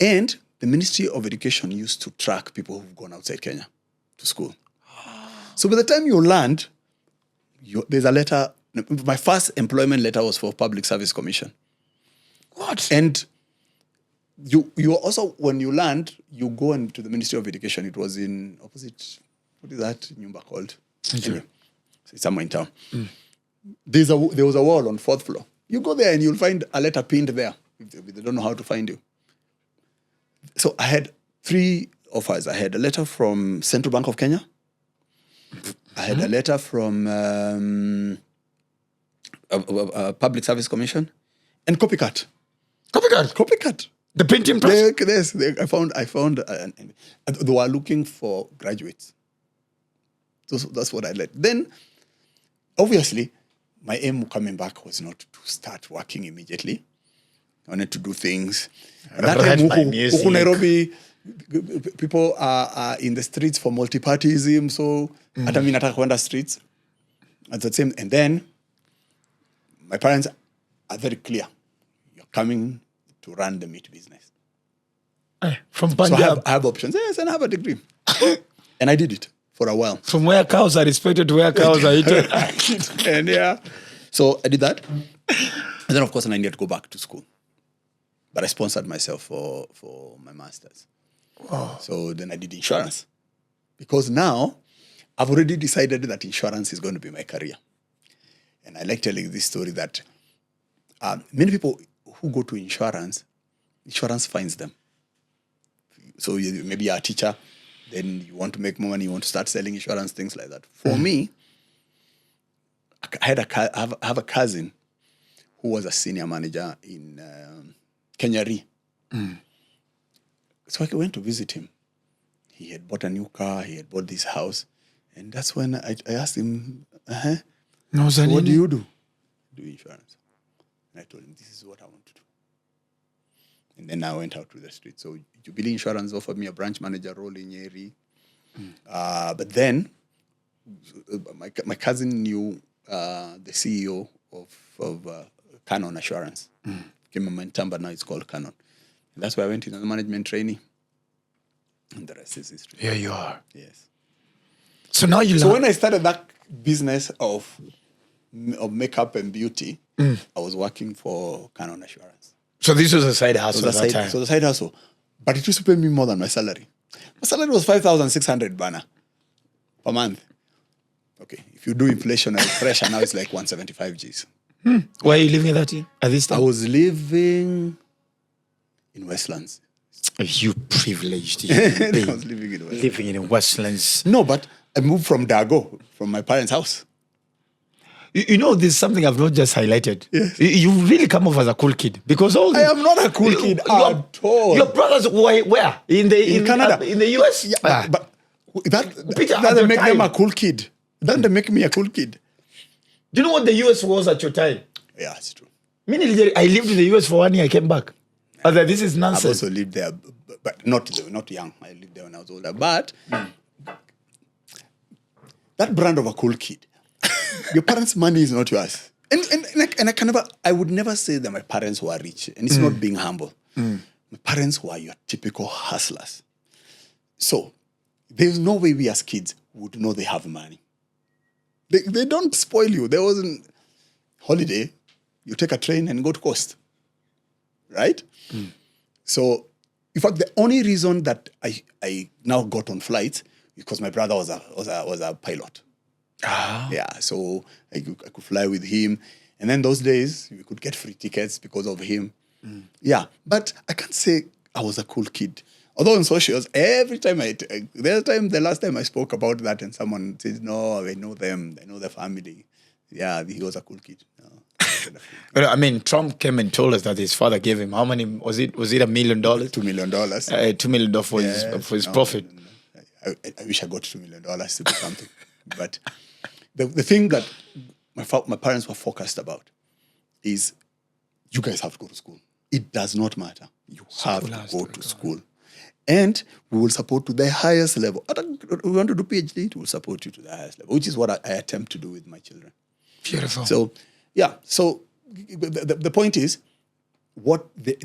And the Ministry of Education used to track people who've gone outside Kenya to school. So by the time you land, there's a letter. My first employment letter was for Public Service Commission. What? And you also, when you land, you go into the Ministry of Education. It was in opposite, what is that Nyumba called? Anyway, so it's somewhere in town. There was a wall on 4th floor. You go there and you'll find a letter pinned there. If they don't know how to find you. So I had 3 offers. I had a letter from Central Bank of Kenya. I had a letter from Public Service Commission and Copycat. Copycat. The printing press. Yes, I found. They were looking for graduates. So that's what I led. Then, obviously, my aim coming back was not to start working immediately. I wanted to do things. That time, Nairobi, people are in the streets for multipartyism. So, at the streets. At the same, and then, my parents are very clear. You're coming to run the meat business. From Punjab. So I have options. Yes, and I have a degree. And I did it for a while. From where cows are respected to where cows are eaten. And yeah. So I did that. And then, of course, I needed to go back to school. But I sponsored myself for my master's. Wow. So then I did insurance. Because now I've already decided that insurance is going to be my career. And I like telling this story that many people who go to insurance finds them. So maybe you're a teacher, then you want to make more money, you want to start selling insurance, things like that. For me, I have a cousin who was a senior manager in Kenya Re. So I went to visit him. He had bought a new car, he had bought this house. And that's when I asked him, so what do you do? Do insurance. And I told him, this is what I want to do. And then I went out to the street. So Jubilee Insurance offered me a branch manager role in Nyeri. But then my cousin knew the CEO of Canon Assurance. Came in Mentee, now it's called Canon. And that's where I went into the management trainee. And the rest is history. Here you are. Yes. So now you So when I started that business of makeup and beauty, I was working for Canon Assurance. So this was a side hustle So the side hustle. But it used to pay me more than my salary. My salary was 5,600 bana per month. Okay, if you do inflationary pressure, now it's like 175 Gs. Where are you living at this time? I was living in Westlands. You privileged. I was living in Westlands. Living in Westlands. No, but I moved from Dago, from my parents' house. You know, there's something I've not just highlighted. Yes. You really come off as a cool kid because all I am not a cool kid at all. Your brothers were where? In Canada. In the US? Yeah, but that Peter, doesn't make them a cool kid. It doesn't make me a cool kid. Do you know what the US was at your time? Yeah, it's true. I lived in the US for 1 year, I came back. I was like, this is I've nonsense. also lived there, but not young. I lived there when I was older. But that brand of a cool kid, your parents' money is not yours. And I would never say that my parents were rich. And it's not being humble. My parents were your typical hustlers. So there's no way we as kids would know they have money. They don't spoil you. There wasn't holiday. You take a train and go to coast. Right? So, in fact, the only reason that I now got on flights is because my brother was a pilot. Yeah, so I could fly with him. And then those days, we could get free tickets because of him. Yeah, but I can't say I was a cool kid. Although on socials, every time the last time I spoke about that and someone says, no, I know them, I know their family. Yeah, he was a cool kid. But I mean, Trump came and told us that his father gave him how many? Was it $1 million? $2 million. $2 million for his profit. I wish I got $2 million to do something. But the thing that my parents were focused about is you guys have to go to school. It does not matter. You have to go to school. And we will support to the highest level. We want to do PhD, we will support you to the highest level, which is what I attempt to do with my children. Beautiful. So, yeah. So the point is, what the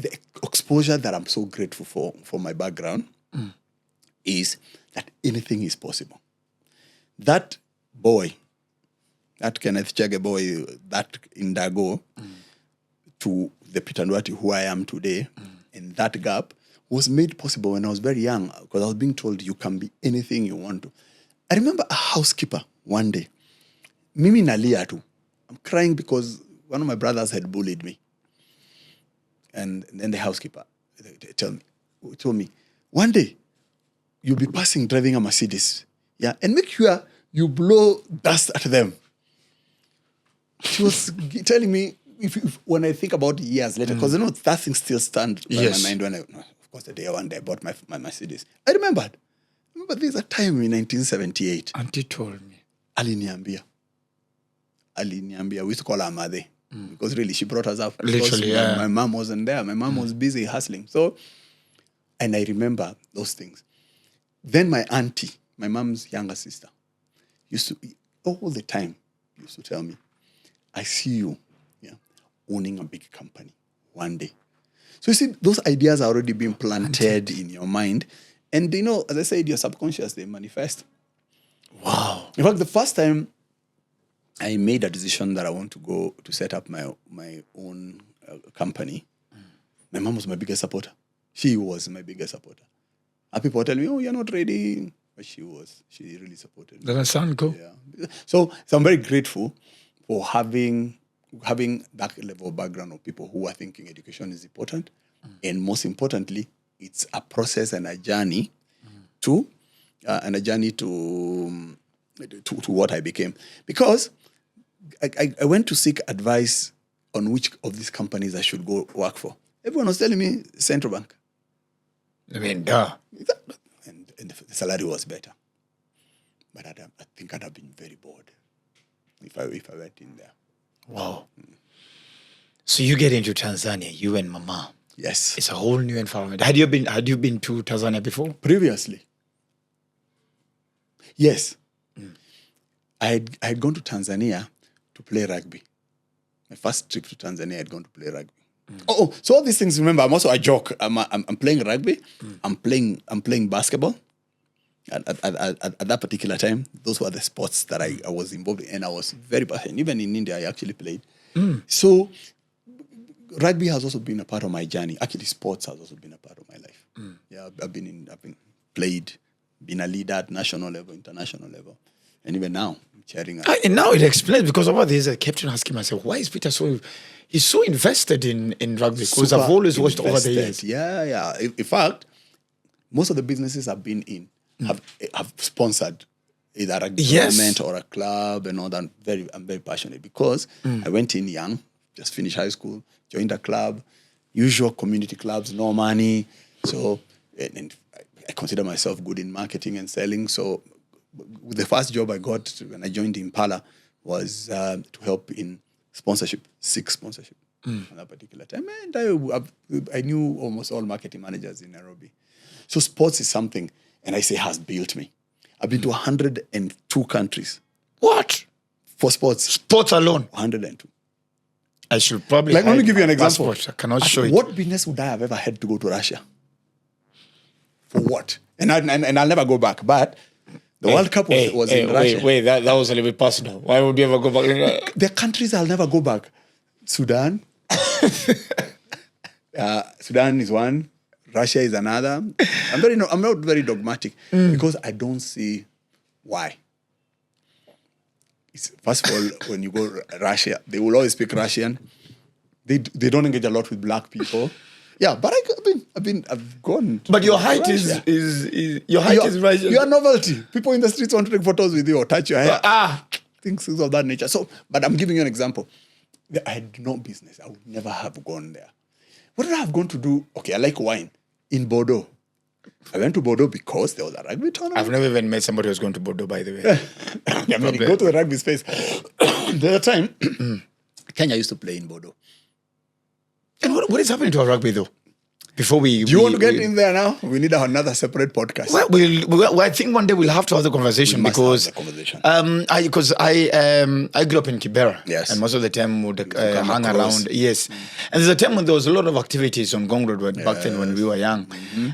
exposure that I'm so grateful for my background is that anything is possible. That boy, that Kenneth Chege boy, that in Dago, to the Peter Nduati who I am today, And that gap was made possible when I was very young, because I was being told you can be anything you want to. I remember a housekeeper one day. Mimi nalia too. I'm crying because one of my brothers had bullied me. And then the housekeeper told me, one day you'll be passing driving a Mercedes. Yeah, and make sure you blow dust at them. She was telling me, when I think about years later, because that thing still stands by my mind when of course, the day one day I bought my Mercedes. I remembered. There's a time in 1978. Auntie told me. Aliniambia. We used to call her Mother. Because really, she brought us up. Literally, my mom wasn't there. My mom was busy hustling. So, and I remember those things. Then my auntie, my mom's younger sister, used to, all the time, used to tell me, I see you owning a big company one day. So you see, those ideas are already being planted in your mind. And as I said, your subconscious, they manifest. Wow. In fact, the first time I made a decision that I want to go to set up my own company, my mom was my biggest supporter. She was my biggest supporter. And people tell me, oh, you're not ready. But she was. She really supported me. Let us sound go. Yeah. So I'm very grateful for having that level of background of people who are thinking education is important. And most importantly, it's a process and a journey to what I became. Because I went to seek advice on which of these companies I should go work for. Everyone was telling me Central Bank. I mean, duh. And the salary was better. But I think I'd have been very bored if I went in there. Wow. So you get into Tanzania, you and Mama. Yes. It's a whole new environment. Had you been to Tanzania before? Previously. Yes. I had gone to Tanzania to play rugby. My first trip to Tanzania, I had gone to play rugby. Oh, so all these things, remember, I'm also a joke. I'm playing rugby. I'm playing basketball. At that particular time, those were the sports that I was involved in, and I was very passionate. Even in India, I actually played. So rugby has also been a part of my journey. Actually, sports has also been a part of my life. Yeah, I've played, been a leader at national level, international level, and even now I'm chairing. And now it explains, because over the years I kept on asking myself, why is Peter he's so invested in rugby? Because I've always watched over the years. Yeah. In fact, most of the businesses I've been in have sponsored either a government or a club and all that. I'm very passionate because I went in young, just finished high school, joined a club, usual community clubs, no money. So, and I consider myself good in marketing and selling. So the first job I got when I joined Impala was to help in sponsorship, sponsorship at that particular time. And I knew almost all marketing managers in Nairobi. So sports is something, and I say has built me. I've been to 102 countries. What? For sports. Sports alone? 102. I should probably... let me give you an example. Passport. I cannot show it. What business would I have ever had to go to Russia? For what? And I'll never go back. But the World Cup was in Russia. Wait, that was a little bit personal. Why would you ever go back? There are countries I'll never go back. Sudan. Sudan is one. Russia is another. I'm not very dogmatic because I don't see why. First of all, when you go to Russia, they will always speak Russian. They don't engage a lot with black people. Yeah, but I've gone. But your height is Russian. You are novelty. People in the streets want to take photos with you or touch your hair. Things of that nature. So, but I'm giving you an example. I had no business. I would never have gone there. What did I have gone to do? Okay, I like wine. In Bordeaux. I went to Bordeaux because there was a rugby tournament. I've never even met somebody who's going to Bordeaux, by the way. I mean, go to the rugby space. The other time, Kenya used to play in Bordeaux. And what is happening to our rugby, though? Before we... Do you want to get in there now? We need another separate podcast. Well, I think one day we'll have to have the conversation because... have the conversation. I grew up in Kibera. Yes. And most of the time would hang around. Yes. And there's a time when there was a lot of activities on Gong Road back then when we were young.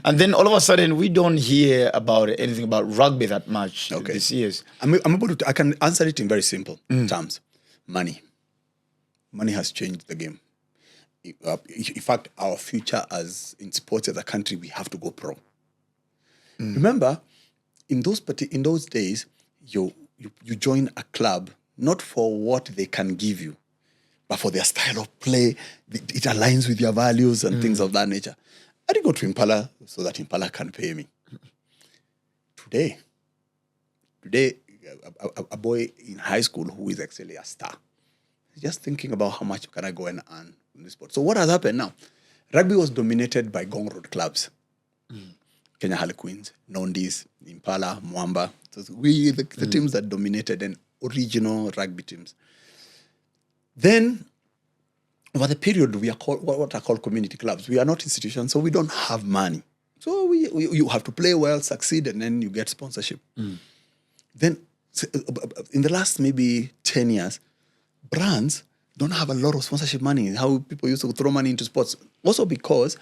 And then all of a sudden, we don't hear about anything about rugby that much these years. I can answer it in very simple terms. Money. Money has changed the game. in fact, our future as in sports as a country, we have to go pro. Remember, in those days, you join a club not for what they can give you, but for their style of play. It aligns with your values and things of that nature. I didn't go to Impala so that Impala can pay me. Today, a boy in high school who is actually a star, he's just thinking about how much can I go and earn in this sport. So what has happened now? Rugby was dominated by Gong Road clubs. Kenya Harlequins, Nondis, Impala, Mwamba. So the teams that dominated and original rugby teams. Then, over the period, we are called what are called community clubs. We are not institutions, so we don't have money. So you have to play well, succeed, and then you get sponsorship. Then, in the last maybe 10 years, brands don't have a lot of sponsorship money. How people used to throw money into sports. Also because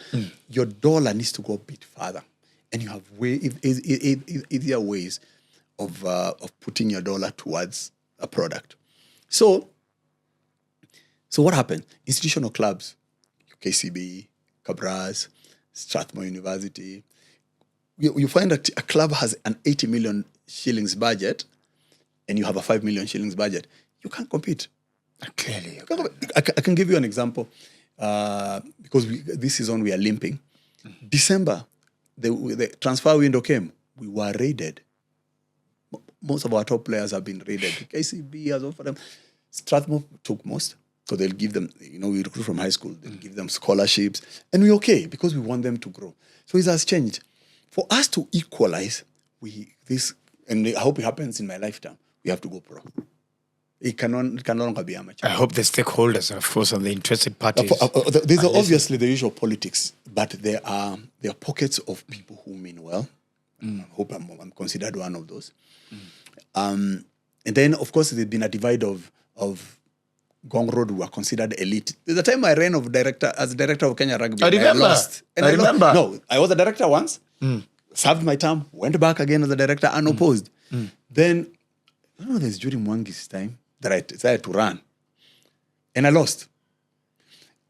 your dollar needs to go a bit further. And you have easier ways of putting your dollar towards a product. So what happened? Institutional clubs, KCB, Cabras, Strathmore University. You find that a club has an 80 million shillings budget and you have a 5 million shillings budget. You can't compete. Clearly. I can give you an example because this season we are limping. December, the transfer window came. We were raided. Most of our top players have been raided. KCB has offered them. Strathmore took most. So they'll give them, we recruit from high school. They'll give them scholarships. And we're okay because we want them to grow. So it has changed. For us to equalize, and I hope it happens in my lifetime, we have to go pro. It can no longer be amateur. I hope the stakeholders, of course, and the interested parties. There's obviously the usual politics, but there are pockets of people who mean well. I hope I'm considered one of those. And then, of course, there's been a divide of Gong Road who are considered elite. There's a time I ran as director of Kenya Rugby. I remember. I lost. I remember. No, I was a director once, served my term, went back again as a director unopposed. Then, I don't know, there's during Mwangi's time that I decided to run. And I lost.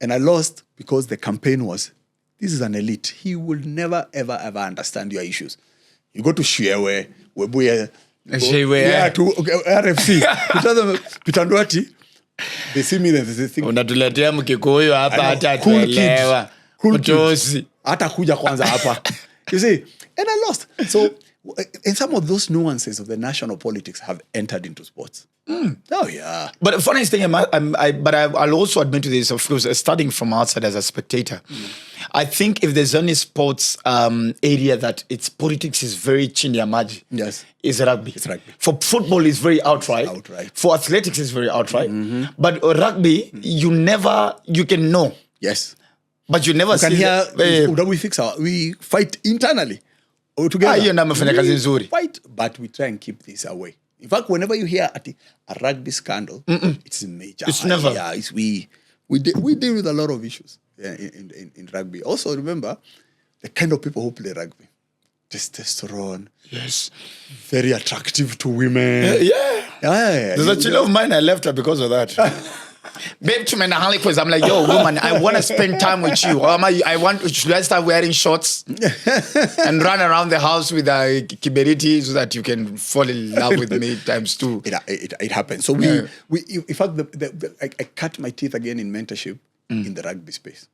And I lost because the campaign was, this is an elite. He will never, ever, ever understand your issues. You go to Shiewe, Webuye, to RFC. Peter Nduati, they see me and they think, unatuletea mkikuyu hapa hata atuelewa. Mtosi. Hata kuja kwanza hapa. You see, and I lost. So, and some of those nuances of the national politics have entered into sports. Oh, yeah. But the funniest thing, I'll also admit to this, of course, starting from outside as a spectator. I think if there's any sports area that its politics is very chinyamaji, yes, is rugby. It's rugby. For football, it's very outright. For athletics, it's very outright. But rugby, you can know. Yes. But you never see. We fight internally. Together. Fight, but we try and keep this away. In fact, whenever you hear a rugby scandal, it's major. It's never. Yeah, we deal with a lot of issues in rugby. Also, remember the kind of people who play rugby: testosterone. Yes. Very attractive to women. Yeah. There's a chill of mine. I left her because of that. Babe, to my Harlequins, I'm like, yo, woman, I want to spend time with you. Should I start wearing shorts and run around the house with a kiberiti so that you can fall in love with me times two? It happens. So we in fact, I cut my teeth again in mentorship in the rugby space.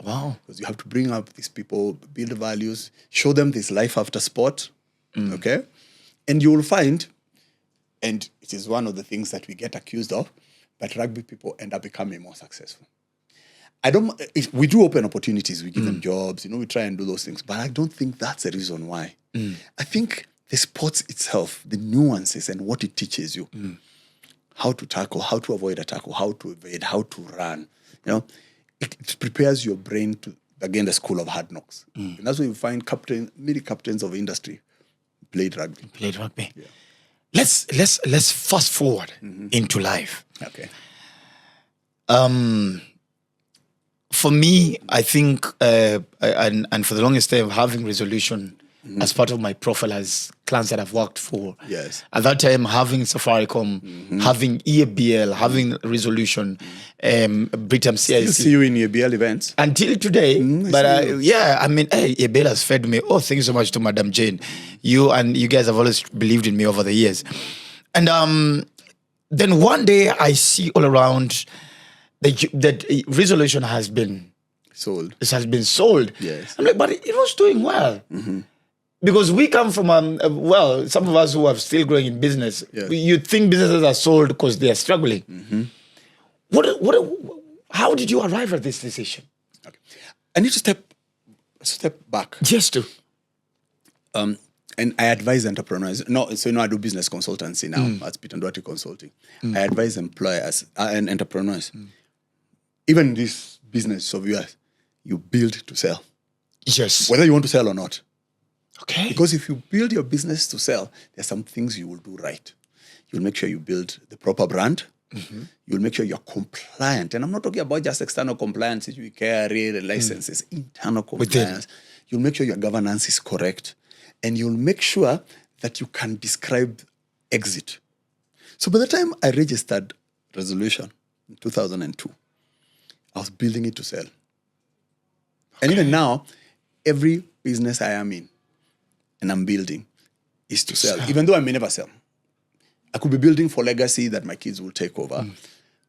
Wow. Because you have to bring up these people, build values, show them this life after sport. Okay? And you will find, and it is one of the things that we get accused of, but rugby people end up becoming more successful. We do open opportunities, we give them jobs, we try and do those things, but I don't think that's the reason why. I think the sports itself, the nuances and what it teaches you, how to tackle, how to avoid a tackle, how to evade, how to run, it prepares your brain to, again, the school of hard knocks. And that's why you find many captains of industry played rugby. Yeah. Let's fast forward into life. Okay. For me, I think, and for the longest time, having resolution as part of my profile has clients that I've worked for. Yes. At that time, having Safaricom, having EABL, having Resolution, Britam CIC. You see you in your BL events. Until today. But I mean, hey, EABL has fed me. Oh, thank you so much to Madam Jane. You guys have always believed in me over the years. And then one day I see all around that Resolution has been sold. It has been sold. Yes. I'm like, but it was doing well. Because we come from, some of us who are still growing in business, you think businesses are sold because they are struggling. How did you arrive at this decision? Okay. I need to step back. Just to. And I advise entrepreneurs. I do business consultancy now at Nduati Consulting. I advise employers and entrepreneurs. Even this business of yours, you build to sell. Yes. Whether you want to sell or not. Okay. Because if you build your business to sell, there's some things you will do right. You'll make sure you build the proper brand. You'll make sure you're compliant. And I'm not talking about just external compliance, you carry the licenses, internal compliance. You'll make sure your governance is correct. And you'll make sure that you can describe exit. So by the time I registered Resolution in 2002, I was building it to sell. And even now, every business I am in and I'm building is to sell, even though I may never sell. I could be building for legacy that my kids will take over.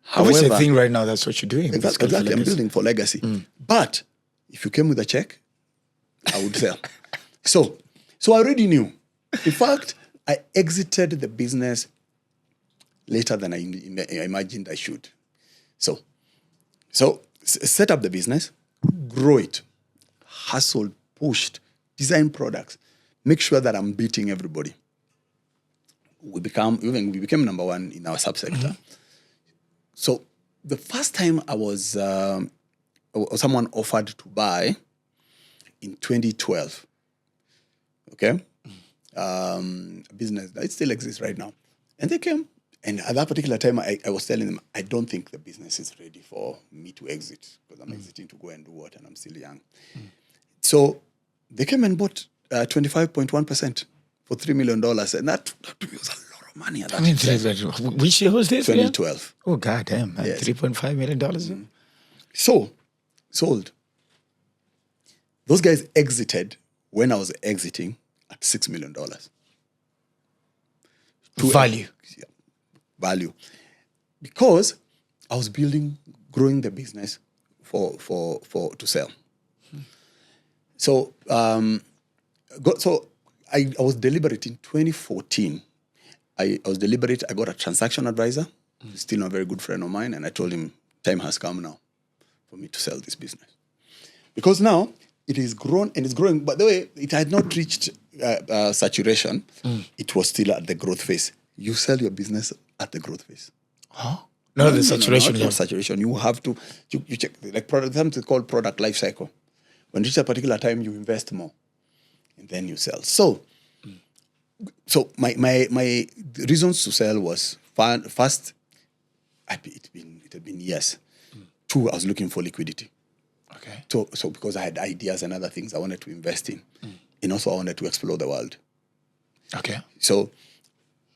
However, I think right now that's what you're doing. Exactly, I'm building for legacy. But if you came with a check, I would sell. So I already knew. In fact, I exited the business later than I imagined I should. So set up the business, grow it, hustled, pushed, design products, make sure that I'm beating everybody. We became number one in our subsector. So the first time someone offered to buy in 2012. Okay? A business that still exists right now. And they came. And at that particular time, I was telling them, I don't think the business is ready for me to exit because I'm exiting to go and do what, and I'm still young. So they came and bought 25.1% for $3 million. And that to me was a lot of money at that time. Which year was this? 2012. Oh, goddamn. Yes. $3.5 million. So, sold. Those guys exited when I was exiting at $6 million. Value. Yeah, value. Because I was growing the business to sell. So, I was deliberate in 2014. I was deliberate. I got a transaction advisor, still a very good friend of mine, and I told him, time has come now for me to sell this business. Because now it is grown and it's growing. By the way, it had not reached saturation. It was still at the growth phase. You sell your business at the growth phase. Huh? No, the saturation. Not saturation. You have to, you check, like something called product life cycle. When you reach a particular time, you invest more and then you sell. So my reasons to sell was first, it had been years. 2, I was looking for liquidity. Okay. So because I had ideas and other things I wanted to invest in. And also I wanted to explore the world. Okay. So,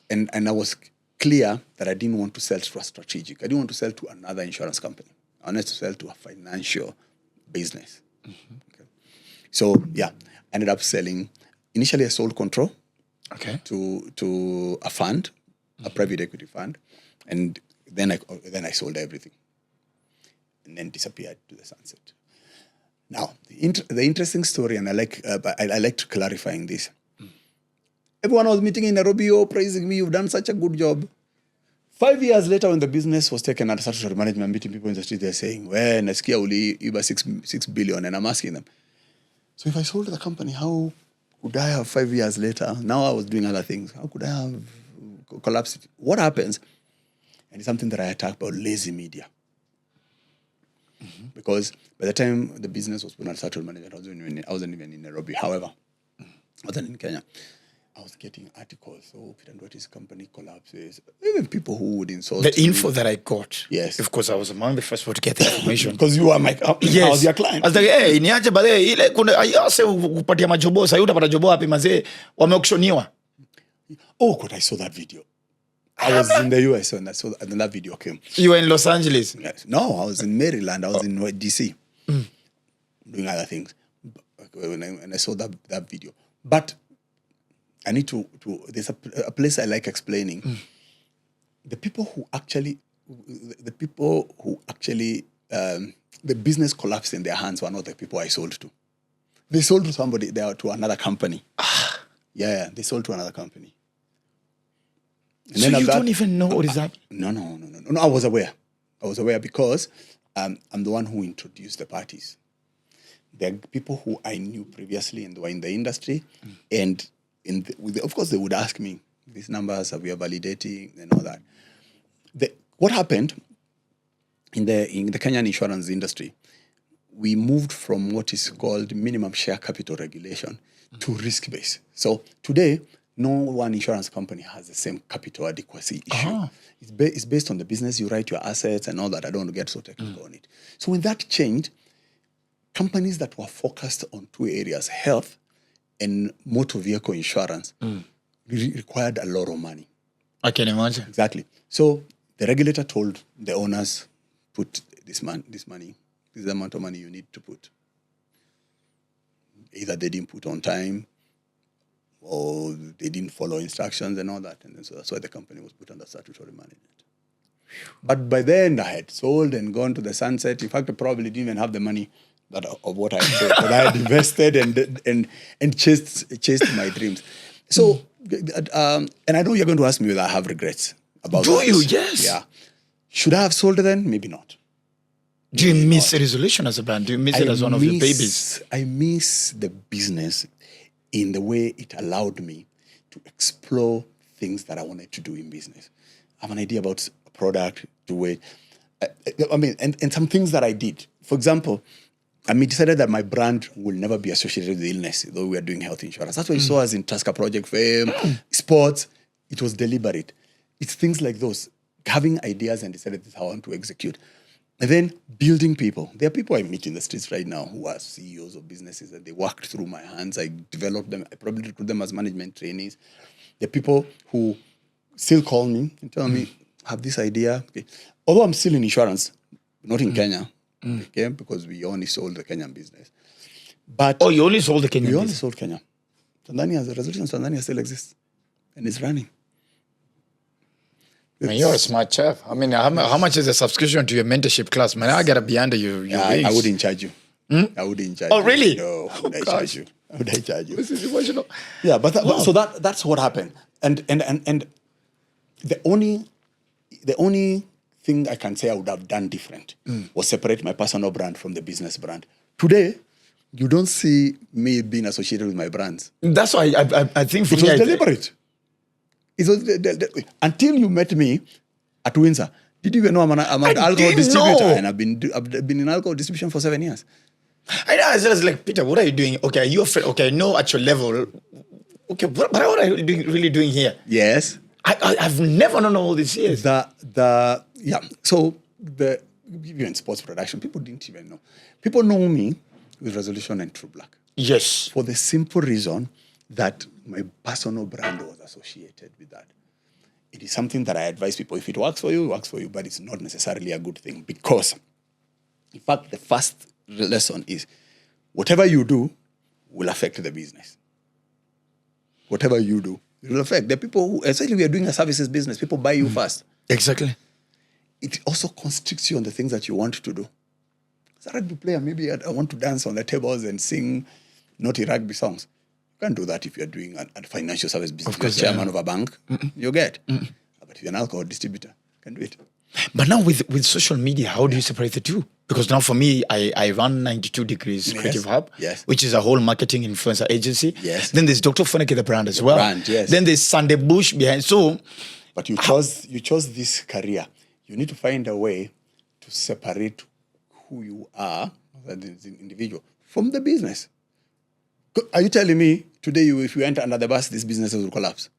and I was clear that I didn't want to sell to a strategic. I didn't want to sell to another insurance company. I wanted to sell to a financial business. Okay. So, yeah, I ended up selling. Initially, I sold control to a fund, a private equity fund. And then I sold everything. And then disappeared to the sunset. Now, the interesting story, and I like clarifying this. Everyone I was meeting in Nairobi, praising me, you've done such a good job. 5 years later, when the business was taken under statutory management, meeting people in the street, they're saying, well, nasikia uli iba 6 billion. And I'm asking them, so if I sold the company, how could I have 5 years later? Now I was doing other things. How could I have collapsed it? What happens? And it's something that I attack about lazy media. Because by the time the business was put under statutory management, I wasn't even in Nairobi. However, I wasn't in Kenya. I was getting articles. Oh, Peter Nduati's company collapses. Even people who would insult the info that I got. Yes. Of course, I was among the first one to get the information. Because you are I was your client. I was like, hey, niaje bale ile kuna ayase kupatia majobo, sasa utapata jobo wapi mazee wameauctioniwa. Oh God, I saw that video. I was in the US when that video came. You were in Los Angeles? Yes. No, I was in Maryland. I was in DC doing other things when I saw that video. But I need to there's a place I like explaining. The people who actually, the business collapsed in their hands were not the people I sold to. They sold to somebody, to another company. Yeah, they sold to another company. And so you don't even know what is happening? No, I was aware. Because I'm the one who introduced the parties. There are people who I knew previously and they were in the industry. And of course, they would ask me, these numbers, we are validating and all that. What happened in the Kenyan insurance industry, we moved from what is called minimum share capital regulation to risk-based. So today, no one insurance company has the same capital adequacy issue. It's based on the business, you write your assets and all that. I don't want to get so technical on it. So when that changed, companies that were focused on two areas, health and motor vehicle insurance, required a lot of money. I can imagine. Exactly. So the regulator told the owners, put this money, this is the amount of money you need to put. Either they didn't put on time or they didn't follow instructions and all that. And then so that's why the company was put under statutory management. But by then I had sold and gone to the sunset. In fact, I probably didn't even have the money of what I had sold, but I had invested and chased my dreams. So, and I know you're going to ask me whether I have regrets about Do this. you? Yes. Yeah. Should I have sold then? Maybe not. Do you miss a resolution as a brand? Do you miss it as one of your babies? I miss the business in the way it allowed me to explore things that I wanted to do in business. I have an idea about a product, do it. And some things that I did. For example, I decided that my brand will never be associated with illness, though we are doing health insurance. That's what you saw us in Tusker Project Fame, sports. It was deliberate. It's things like those. Having ideas and decided this is how I want to execute. And then building people. There are people I meet in the streets right now who are CEOs of businesses and they worked through my hands. I developed them. I probably recruit them as management trainees. There are people who still call me and tell me, I have this idea. Okay. Although I'm still in insurance, not in Kenya, okay, because we only sold the Kenyan business. But you only sold the Kenyan business? We only sold Kenya. Tanzania, the resolution of Tanzania still exists and it's running. Man, you're a smart chef. I mean, how much is the subscription to your mentorship class? Man, I gotta be under your wings. I wouldn't charge you. I wouldn't charge you. Oh, really? No, how would I charge you? How would I charge you? This is emotional. Yeah, but so that's what happened. And the only thing I can say I would have done different was separate my personal brand from the business brand. Today, you don't see me being associated with my brands. That's why I think for it was deliberate. It was until you met me at Windsor. Did you even know I'm an alcohol distributor? And I've been in alcohol distribution for 7 years. I know. I was like, Peter, what are you doing? Okay, are you afraid? Okay, I know at your level. Okay, but what are you really doing here? Yes. I've never known all these years. So even in sports production, people didn't even know. People know me with Resolution and True Black. Yes. For the simple reason that my personal brand was associated with that. It is something that I advise people. If it works for you, it works for you, but it's not necessarily a good thing because, in fact, the first lesson is whatever you do will affect the business. Whatever you do, it will affect. The people who, especially we are doing a services business, people buy you first. Exactly. It also constricts you on the things that you want to do. As a rugby player, maybe I want to dance on the tables and sing naughty rugby songs. You can't do that if you're doing a financial service business. Of course, chairman of a bank, you get. But if you're an alcohol distributor, you can do it. But now with social media, how do you separate the two? Because now for me, I run 92 Degrees Creative Hub, which is a whole marketing influencer agency. Yes. Then there's Dr.Ofweneke, the brand as well. Yes. Then there's Sunday Bush behind. So, but you chose this career. You need to find a way to separate who you are as an individual from the business. Are you telling me today if you enter under the bus, these businesses will collapse?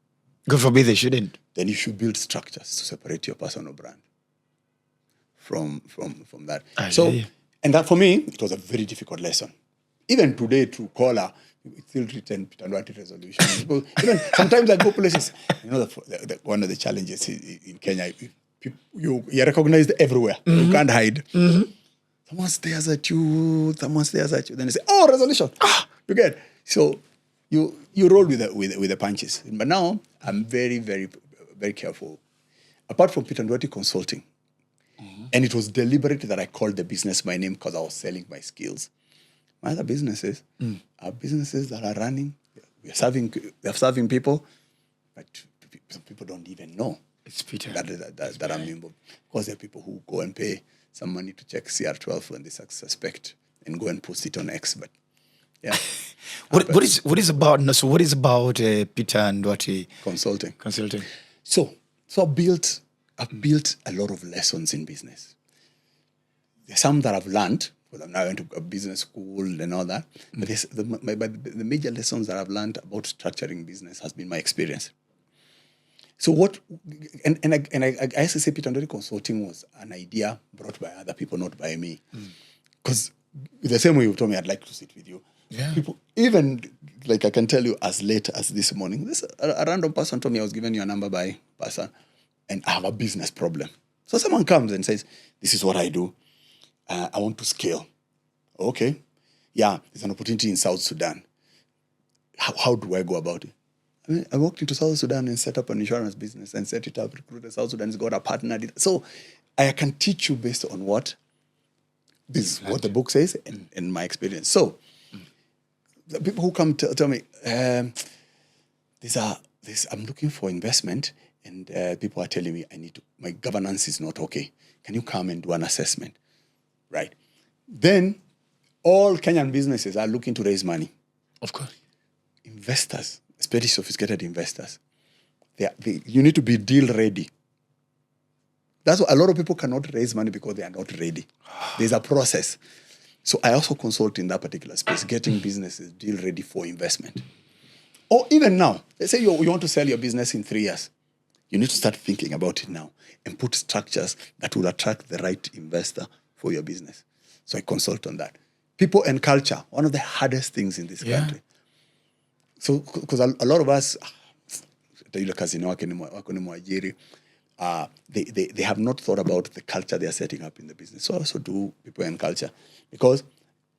God forbid they shouldn't. Then you should build structures to separate your personal brand from that. And that for me, it was a very difficult lesson. Even today, Truecaller, it's still written Peter Nduati resolution. People, even sometimes I go places, one of the challenges in Kenya, you're recognized everywhere. You can't hide. Someone stares at you, then they say, oh, resolution. You get. So you roll with the punches. But now I'm very, very, very careful. Apart from Peter Nduati Consulting, and it was deliberate that I called the business my name because I was selling my skills. My other businesses are businesses that are running. They're serving people, but some people don't even know It's Peter. that I'm involved. Because there are people who go and pay some money to check CR12 when they suspect and go and post it on X. But yeah, What is about Peter Nduati consulting? So I've built a lot of lessons in business. There's some that I've learned, because I'm now into a business school and all that. But the major lessons that I've learned about structuring business has been my experience. So I used to say Peter Nduati Consulting was an idea brought by other people, not by me. Because the same way you told me I'd like to sit with you. Yeah. People, even like I can tell you as late as this morning, a random person told me I was given your number by person and I have a business problem. So someone comes and says, this is what I do. I want to scale. Okay. Yeah, there's an opportunity in South Sudan. How do I go about it? I walked into South Sudan and set up an insurance business and set it up, recruited South Sudan's got a partner. So I can teach you based on what the book says and my experience. So the people who come tell me, I'm looking for investment and people are telling me my governance is not okay. Can you come and do an assessment? Right. Then all Kenyan businesses are looking to raise money. Of course. Investors, especially sophisticated investors, you need to be deal ready. That's why a lot of people cannot raise money because they are not ready. There's a process. So I also consult in that particular space, getting businesses deal ready for investment. Or even now, let's say you want to sell your business in 3 years. You need to start thinking about it now and put structures that will attract the right investor for your business. So I consult on that. People and culture, one of the hardest things in this country. So, because a lot of us, they have not thought about the culture they are setting up in the business. So I also do people and culture because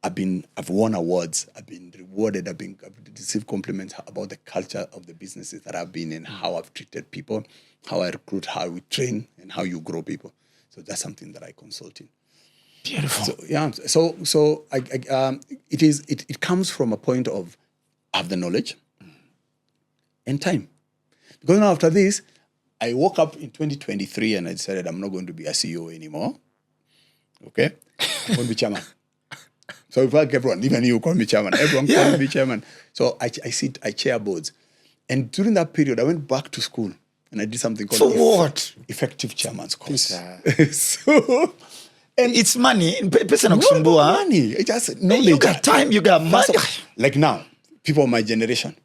I've won awards, I've been rewarded, I've received compliments about the culture of the businesses that I've been in, how I've treated people, how I recruit, how we train, and how you grow people. So that's something that I consult in. Beautiful. So yeah. So it comes from a point of I have the knowledge and time. Because now after this, I woke up in 2023 and I decided I'm not going to be a CEO anymore. Okay? I'm going to be chairman. So in fact, everyone, even you call me chairman. Everyone calls me chairman. So I chair boards. And during that period, I went back to school and I did something called effective chairman's course. So and it's money. Not money. It's just knowledge. You got time, you got money. Like now, people of my generation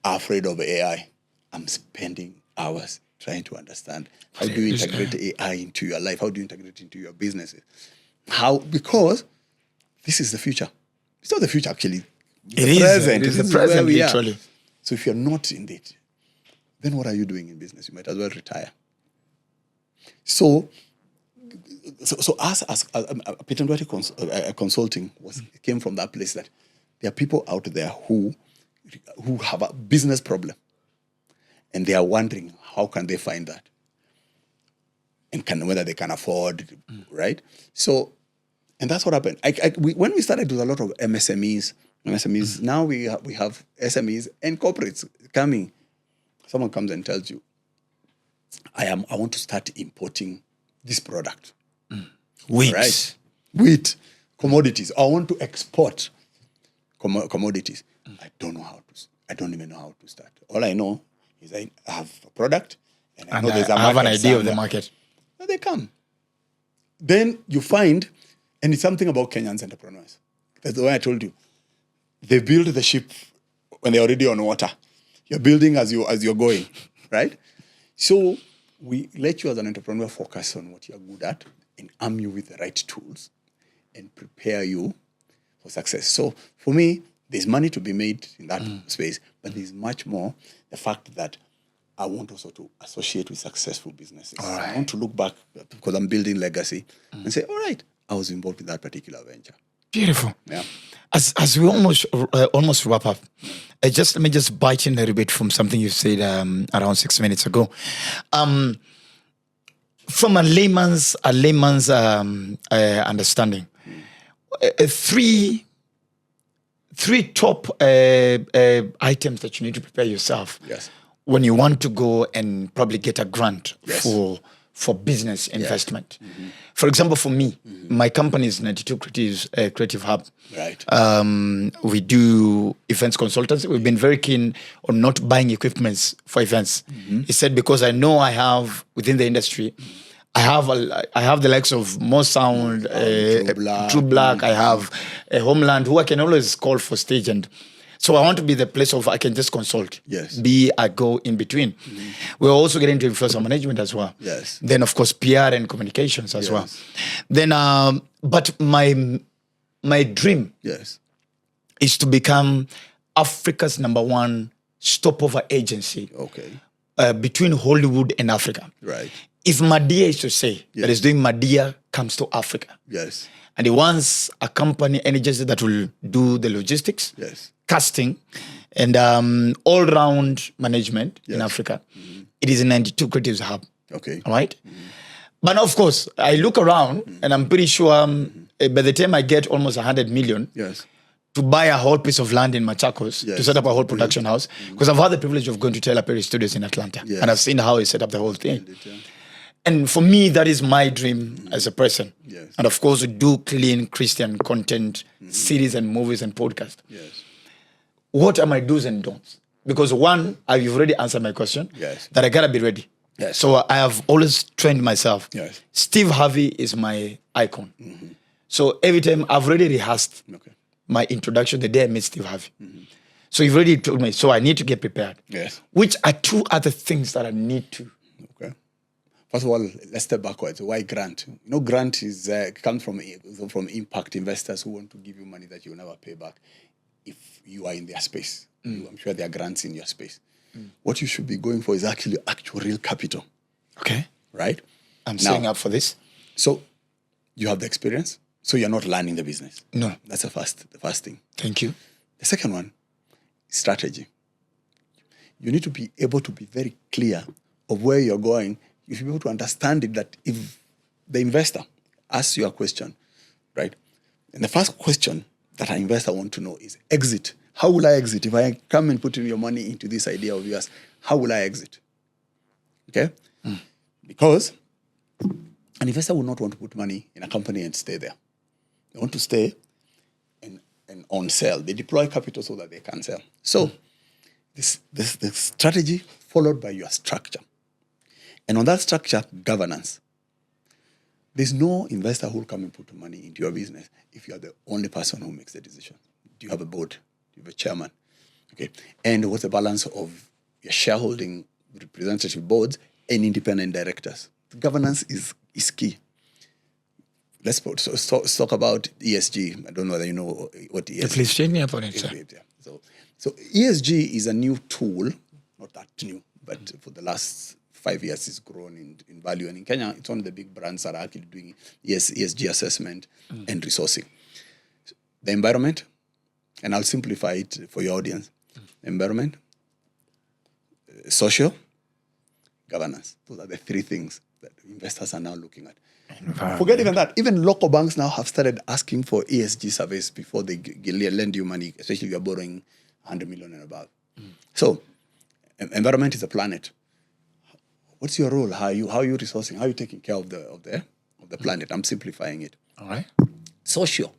are afraid of AI. I'm spending hours trying to understand how do you integrate AI into your life? How do you integrate it into your businesses? How? Because this is the future. It's not the future, actually. It is the present, literally. So if you're not in it, then what are you doing in business? You might as well retire. So us as Peter Nduati Consulting came from that place that there are people out there who have a business problem and they are wondering how can they find that and whether they can afford, right? So, and that's what happened. When we started with a lot of MSMEs, now we have SMEs and corporates coming. Someone comes and tells you, I want to start importing this product. Wheat. Right? Wheat, commodities. I want to export commodities. I don't even know how to start. All I know is I have a product and I know there's a market. I have an idea somewhere. of the market. And they come. Then you find, and it's something about Kenyan entrepreneurs. That's the way I told you. They build the ship when they're already on water. You're building as you're going, right? So we let you as an entrepreneur focus on what you're good at and arm you with the right tools and prepare you for success. So for me, There's money to be made in that space, but there's much more the fact that I want also to associate with successful businesses. I want to look back because I'm building legacy and say, all right, I was involved in that particular venture. Beautiful. Yeah. As we almost wrap up, let me just bite in a little bit from something you said around 6 minutes ago. From a layman's understanding, three top items that you need to prepare yourself. Yes. When you want to go and probably get a grant Yes. for business investment. For example, for me, my company is 92 Creative Hub. Right. We do events consultancy. We've been very keen on not buying equipments for events. He said, because I know I have within the industry, I have the likes of More Sound, True Black. I have a Homeland who I can always call for stage, and so I want to be the place of I can just consult. Yes. Be a go in between. We're also getting into influencer management as well. Yes. Then of course PR and communications as well. Then but my dream Yes. is to become Africa's #1 stopover agency Okay. between Hollywood and Africa. Right. If Madia is to say that is doing Madia comes to Africa. Yes. And he wants a company, an agency that will do the logistics, Yes. casting, and all-round management in Africa. It is a 92 Creatives Hub. Okay. All right? But of course, I look around and I'm pretty sure by the time I get almost 100 million Yes. to buy a whole piece of land in Machakos to Yes. set up a whole production house, because I've had the privilege of going to Taylor Perry Studios in Atlanta, Yes. and I've seen how he set up the whole thing. And for me, that is my dream as a person. Yes. And of course, we do clean Christian content, series and movies and podcasts. Yes. What are my do's and don'ts? Because one, you've already answered my question, Yes. that I gotta be ready. Yes. So I have always trained myself. Yes. Steve Harvey is my icon. So every time I've already rehearsed Okay. my introduction the day I met Steve Harvey. So you've already told me, so I need to get prepared. Yes. Which are two other things that I need to. Okay. First of all, let's step backwards. Why grant? You know, grant is comes from impact investors who want to give you money that you will never pay back if you are in their space. I'm sure there are grants in your space. What you should be going for is actual real capital, Okay. right? I'm signing up for this. So you have the experience. So you're not learning the business. No. That's the first thing. Thank you. The second one is strategy. You need to be able to be very clear of where you're going. You should be able to understand it, that if the investor asks you a question, right? And the first question that an investor wants to know is exit. How will I exit? If I come and put in your money into this idea of yours, how will I exit? Okay? Because an investor will not want to put money in a company and stay there. They want to stay and on sell. They deploy capital so that they can sell. So this the strategy followed by your structure. And on that structure, governance. There's no investor who will come and put money into your business if you are the only person who makes the decision. Do you have a board? Do you have a chairman? Okay. And what's the balance of your shareholding, representative boards, and independent directors? The governance is key. Let's talk about ESG. I don't know whether you know what ESG is. Please change me up on it, sir. Yeah. So ESG is a new tool, not that new, but for the last 5 years it's grown in value. And in Kenya, it's one of the big brands that are actually doing ESG assessment and resourcing. The environment, and I'll simplify it for your audience. Environment, social, governance. Those are the three things that investors are now looking at. Forget even that. Even local banks now have started asking for ESG surveys before they lend you money, especially if you're borrowing 100 million and above. So, environment is a planet. What's your role? How are you resourcing? How are you taking care of the planet? I'm simplifying it. All right. Social.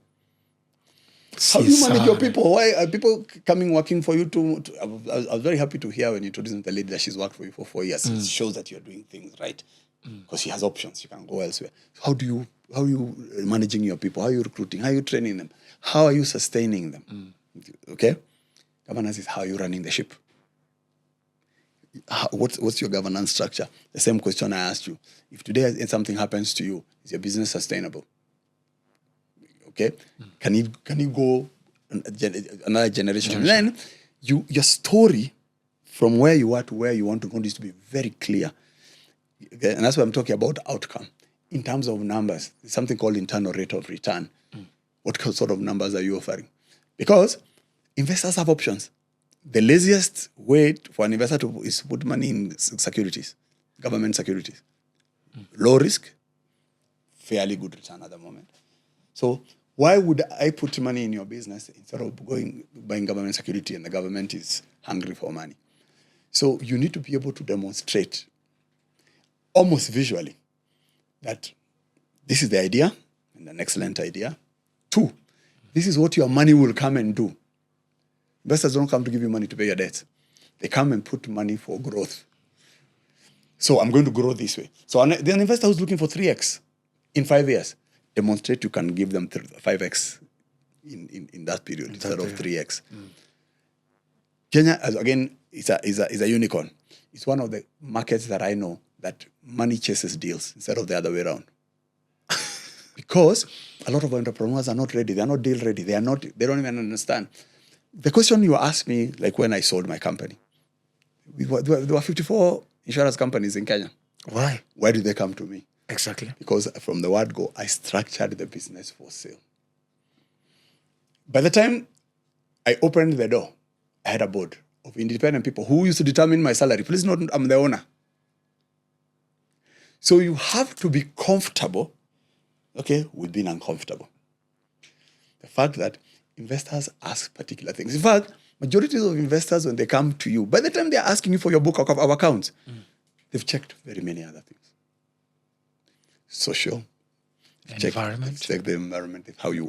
How do you manage your people? Why are people coming working for you? I was very happy to hear when you introduced the lady that she's worked for you for 4 years. It shows that you're doing things right because she has options. She can go elsewhere. How are you managing your people? How are you recruiting? How are you training them? How are you sustaining them? Okay? Governance is how you're running the ship. What's your governance structure? The same question I asked you. If today something happens to you, is your business sustainable? Okay? Can you go another generation. And then your story from where you are to where you want to go needs to be very clear. Okay? And that's why I'm talking about outcome. In terms of numbers, there's something called internal rate of return. What sort of numbers are you offering? Because investors have options. The laziest way for an investor is to put money in securities, government securities. Low risk, fairly good return at the moment. So why would I put money in your business instead of buying government security and the government is hungry for money? So you need to be able to demonstrate almost visually that this is the idea and an excellent idea. 2, this is what your money will come and do. Investors don't come to give you money to pay your debts. They come and put money for growth. So I'm going to grow this way. So an investor who's looking for 3x in 5 years, demonstrate you can give them 5x in that period instead of 3x. Kenya, again, is a unicorn. It's one of the markets that I know that money chases deals instead of the other way around. Because a lot of entrepreneurs are not ready. They're not deal ready. They don't even understand. The question you asked me, like when I sold my company, there were 54 insurance companies in Kenya. Why? Why did they come to me? Exactly. Because from the word go, I structured the business for sale. By the time I opened the door, I had a board of independent people who used to determine my salary. Please note, I'm the owner. So you have to be comfortable, okay, with being uncomfortable. The fact that investors ask particular things. In fact, majority of investors, when they come to you, by the time they're asking you for your book of accounts, they've checked very many other things. Social, environment, check the environment, how you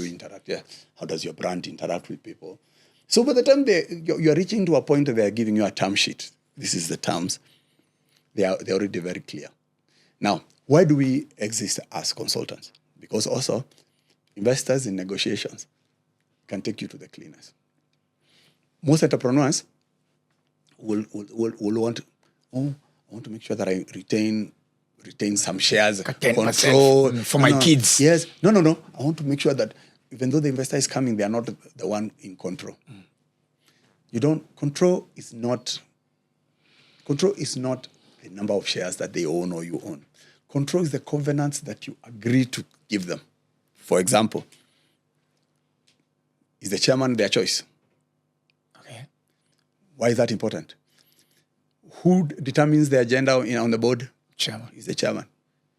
interact. Yeah, how does your brand interact with people? So by the time you're reaching to a point where they're giving you a term sheet, this is the terms. They're already very clear. Now, why do we exist as consultants? Because also, investors in negotiations can take you to the cleaners. Most entrepreneurs will want, I want to make sure that I retain some shares, control for my kids. Yes. No. I want to make sure that even though the investor is coming, they are not the one in control. Control is not the number of shares that they own or you own. Control is the covenants that you agree to give them. For example, is the chairman their choice? Okay. Why is that important? Who determines the agenda on the board? Chairman. Is the chairman.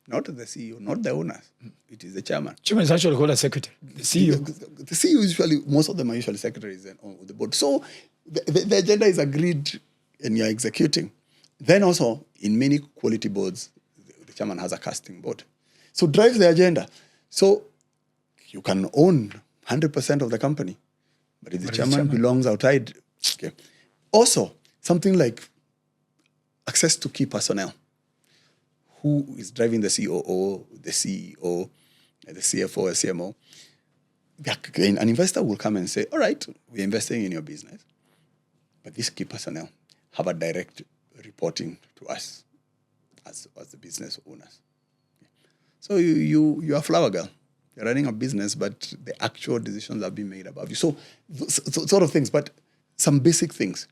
Not the CEO, not the owners. It is the chairman. Chairman is actually called a secretary. The CEO. The CEO usually, most of them are usually secretaries on the board. So the agenda is agreed and you're executing. Then also, in many quality boards, the chairman has a casting board. So drives the agenda. So you can own 100% of the company, but if the chairman belongs outside, okay. Also, something like access to key personnel. Who is driving the COO, the CEO, the CFO, the CMO? An investor will come and say, all right, we're investing in your business, but these key personnel have a direct reporting to us as the business owners. So you're a flower girl. You're running a business, but the actual decisions are being made above you. So sort of things, but some basic things.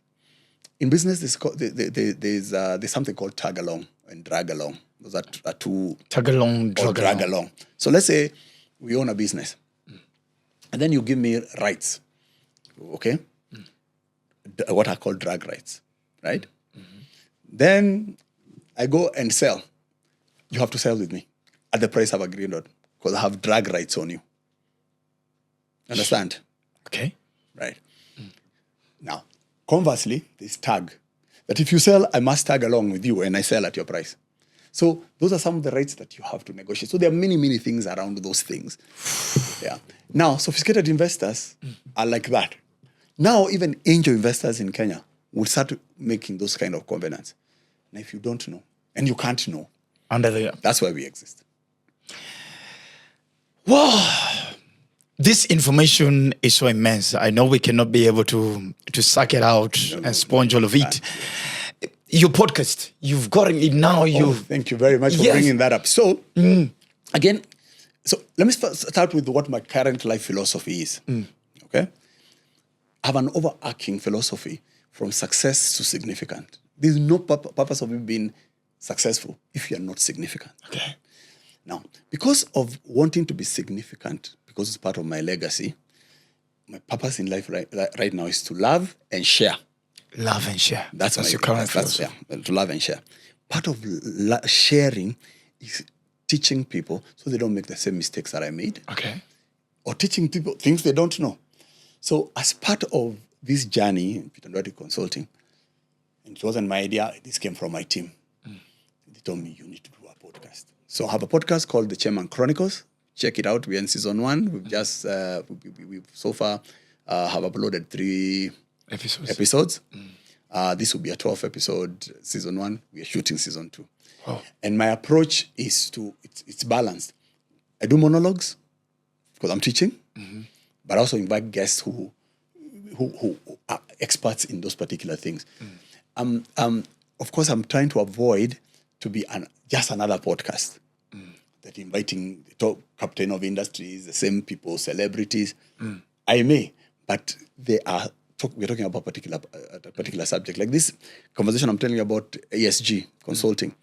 In business, there's something called tag along and drag along. Those are two. Tag along, drag along. So let's say we own a business, and then you give me rights, okay? What are called drag rights, right? Then I go and sell. You have to sell with me at the price I've agreed on because I have drag rights on you. Understand? Okay. Right. Now, conversely, there's tag. That if you sell, I must tag along with you and I sell at your price. So those are some of the rights that you have to negotiate. So there are many, many things around those things. Yeah. Now, sophisticated investors are like that. Now, even angel investors in Kenya will start making those kind of covenants. Now, if you don't know, and you can't know, that's why we exist. Wow. This information is so immense. I know we cannot be able to suck it out and sponge all of it. Your podcast, you've gotten it now. Thank you very much for bringing that up. So, again, let me start with what my current life philosophy is. Okay? I have an overarching philosophy from success to significant. There's no purpose of you being successful if you are not significant. Okay. Now, because of wanting to be significant, because it's part of my legacy, my purpose in life right now is to love and share. Love and share. That's your current philosophy. To love and share. Part of sharing is teaching people so they don't make the same mistakes that I made. Okay. Or teaching people things they don't know. So as part of this journey, Nduati Consulting, and it wasn't my idea, this came from my team. They told me, you need to do a podcast. So I have a podcast called The Chairman Chronicles. Check it out. We're in season 1. We've just, we've so far have uploaded 3 episodes. This will be a 12 episode season 1. We are shooting season 2. Wow. And my approach is it's balanced. I do monologues because I'm teaching, but I also invite guests who are experts in those particular things. Of course, I'm trying to avoid to be just another podcast that inviting the top captain of industries, the same people, celebrities. I may, but we're talking about a particular subject. Like this conversation I'm telling you about ESG consulting.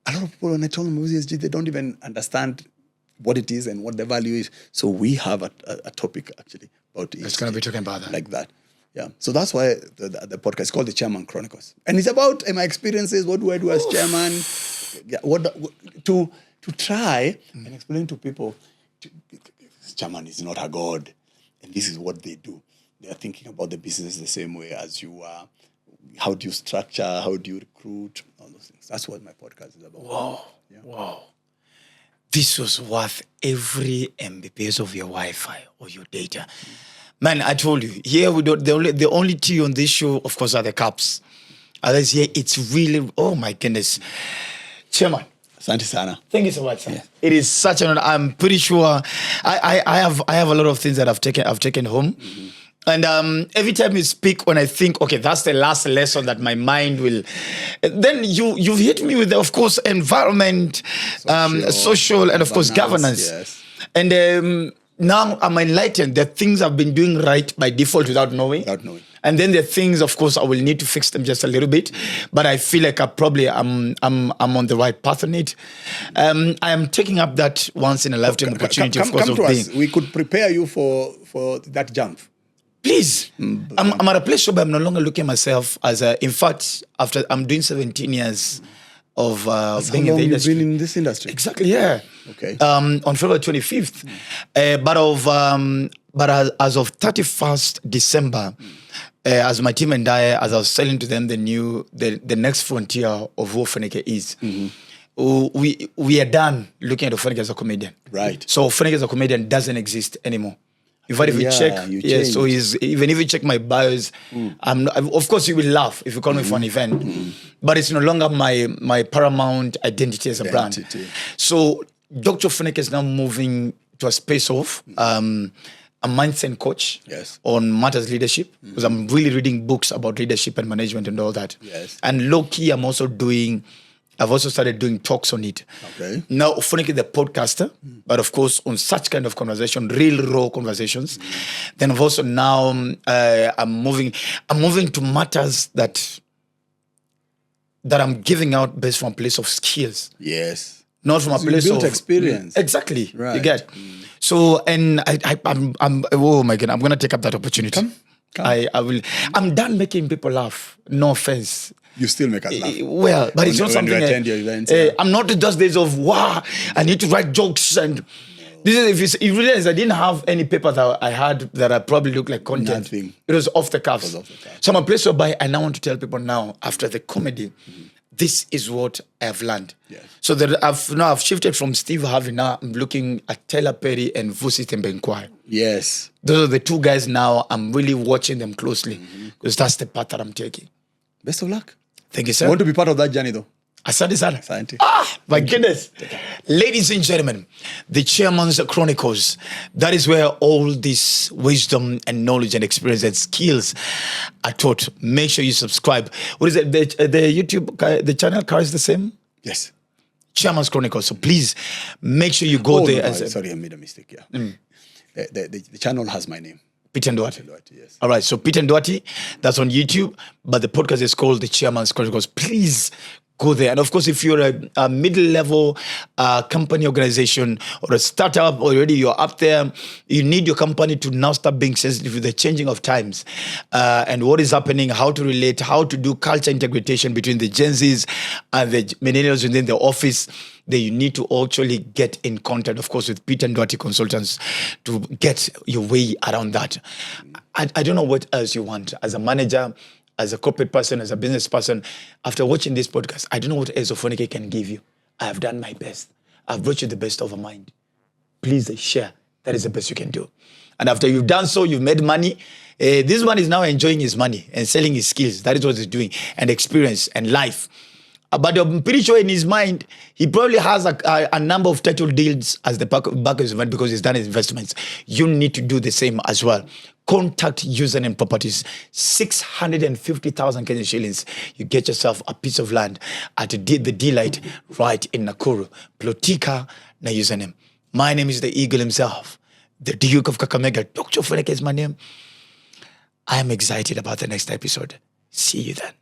A lot of people, when I tell them about ESG, they don't even understand what it is and what the value is. So we have a topic actually about ESG. It's going to be talking about that. Like that. Yeah. So that's why the podcast is called The Chairman Chronicles. And it's about my experiences, what do I do as chairman, to try and explain to people, chairman is not a god. And this is what they do. They are thinking about the business the same way as you are. How do you structure? How do you recruit? All those things. That's what my podcast is about. Wow. Yeah. Wow. This was worth every Mbps of your Wi-Fi or your data. Man, I told you, here we don't, the only tea on this show, of course, are the cups. Others here, it's really, oh my goodness. Chairman. Asante sana. Thank you so much, sir. Yeah. It is such an honor. I'm pretty sure I have a lot of things that I've taken home. And every time you speak, when I think, okay, that's the last lesson that my mind will, then you've hit me with, of course, environment, social, and of course, governance. Yes. And now I'm enlightened that things I've been doing right by default without knowing. And then there are things, of course, I will need to fix them just a little bit. But I feel like I'm on the right path on it. I am taking up that once in a lifetime opportunity, of course. Come to us. We could prepare you for that jump. Please. I'm at a place where I'm no longer looking at myself as in fact, after I'm doing 17 years of being in the industry. You've been in this industry? Exactly, yeah. Okay. On February 25th. But as of 31st December, as my team and I, as I was selling to them the next frontier of who Ofweneke is, we are done looking at Ofweneke as a comedian. Right. So Ofweneke as a comedian doesn't exist anymore. In fact, if you check, so even if you check my bios, of course you will laugh if you call me for an event, but it's no longer my paramount identity as a brand. So Dr. Ofweneke is now moving to a space of a mindset coach on matters leadership, because I'm really reading books about leadership and management and all that. Yes. And low-key, I've also started doing talks on it. Okay. Now, Ofweneke the podcaster, but of course, on such kind of conversation, real raw conversations. Then I've also now, I'm moving to matters that I'm giving out based from a place of skills. Yes. Not from a place of experience. Exactly. Right. You get. So, and I'm oh my God, I'm going to take up that opportunity. Come. I will. I'm done making people laugh. No offense. You still make us laugh. Well, but it's not something. When you attend your events, I'm not just days of wow. I need to write jokes and this is. If you realize I didn't have any paper that I had that I probably look like content. Nothing. It was off the cuffs. So I'm a place whereby I now want to tell people now after the comedy, this is what I've learned. Yes. So that I've shifted from Steve Harvey. Now I'm looking at Taylor Perry and Vusi Tembenkwai. Yes. Those are the two guys now. I'm really watching them closely because that's the path that I'm taking. Best of luck. Thank you, sir. I want to be part of that journey, though. Asante sana. Asante. My goodness. Ladies and gentlemen, the Chairman's Chronicles, that is where all this wisdom and knowledge and experience and skills are taught. Make sure you subscribe. What is it? The YouTube, the channel carries the same? Yes. Chairman's Chronicles. So please make sure you go there. Sorry, I made a mistake. Yeah. The channel has my name. Peter Nduati. Yes. All right, so Peter Nduati, that's on YouTube, but the podcast is called The Chairman's Chronicles. Please go there. And of course, if you're a middle-level company organization or a startup, already you're up there, you need your company to now start being sensitive to the changing of times and what is happening, how to relate, how to do culture integration between the Gen Zs and the millennials within the office. Then you need to actually get in contact, of course, with Peter Nduati Consultants to get your way around that. I don't know what else you want as a manager, as a corporate person, as a business person. After watching this podcast, I don't know what else Ofweneke can give you. I have done my best. I've brought you the best of a mind. Please share. That is the best you can do. And after you've done so, you've made money. This one is now enjoying his money and selling his skills. That is what he's doing, and experience and life. But I'm pretty sure in his mind, he probably has a number of title deals as the back of his mind because he's done his investments. You need to do the same as well. Contact Username Properties, 650,000 Kenyan shillings. You get yourself a piece of land at the Delight right in Nakuru. Plotika na Username. My name is the Eagle himself, the Duke of Kakamega. Dr. Ofweneke is my name. I am excited about the next episode. See you then.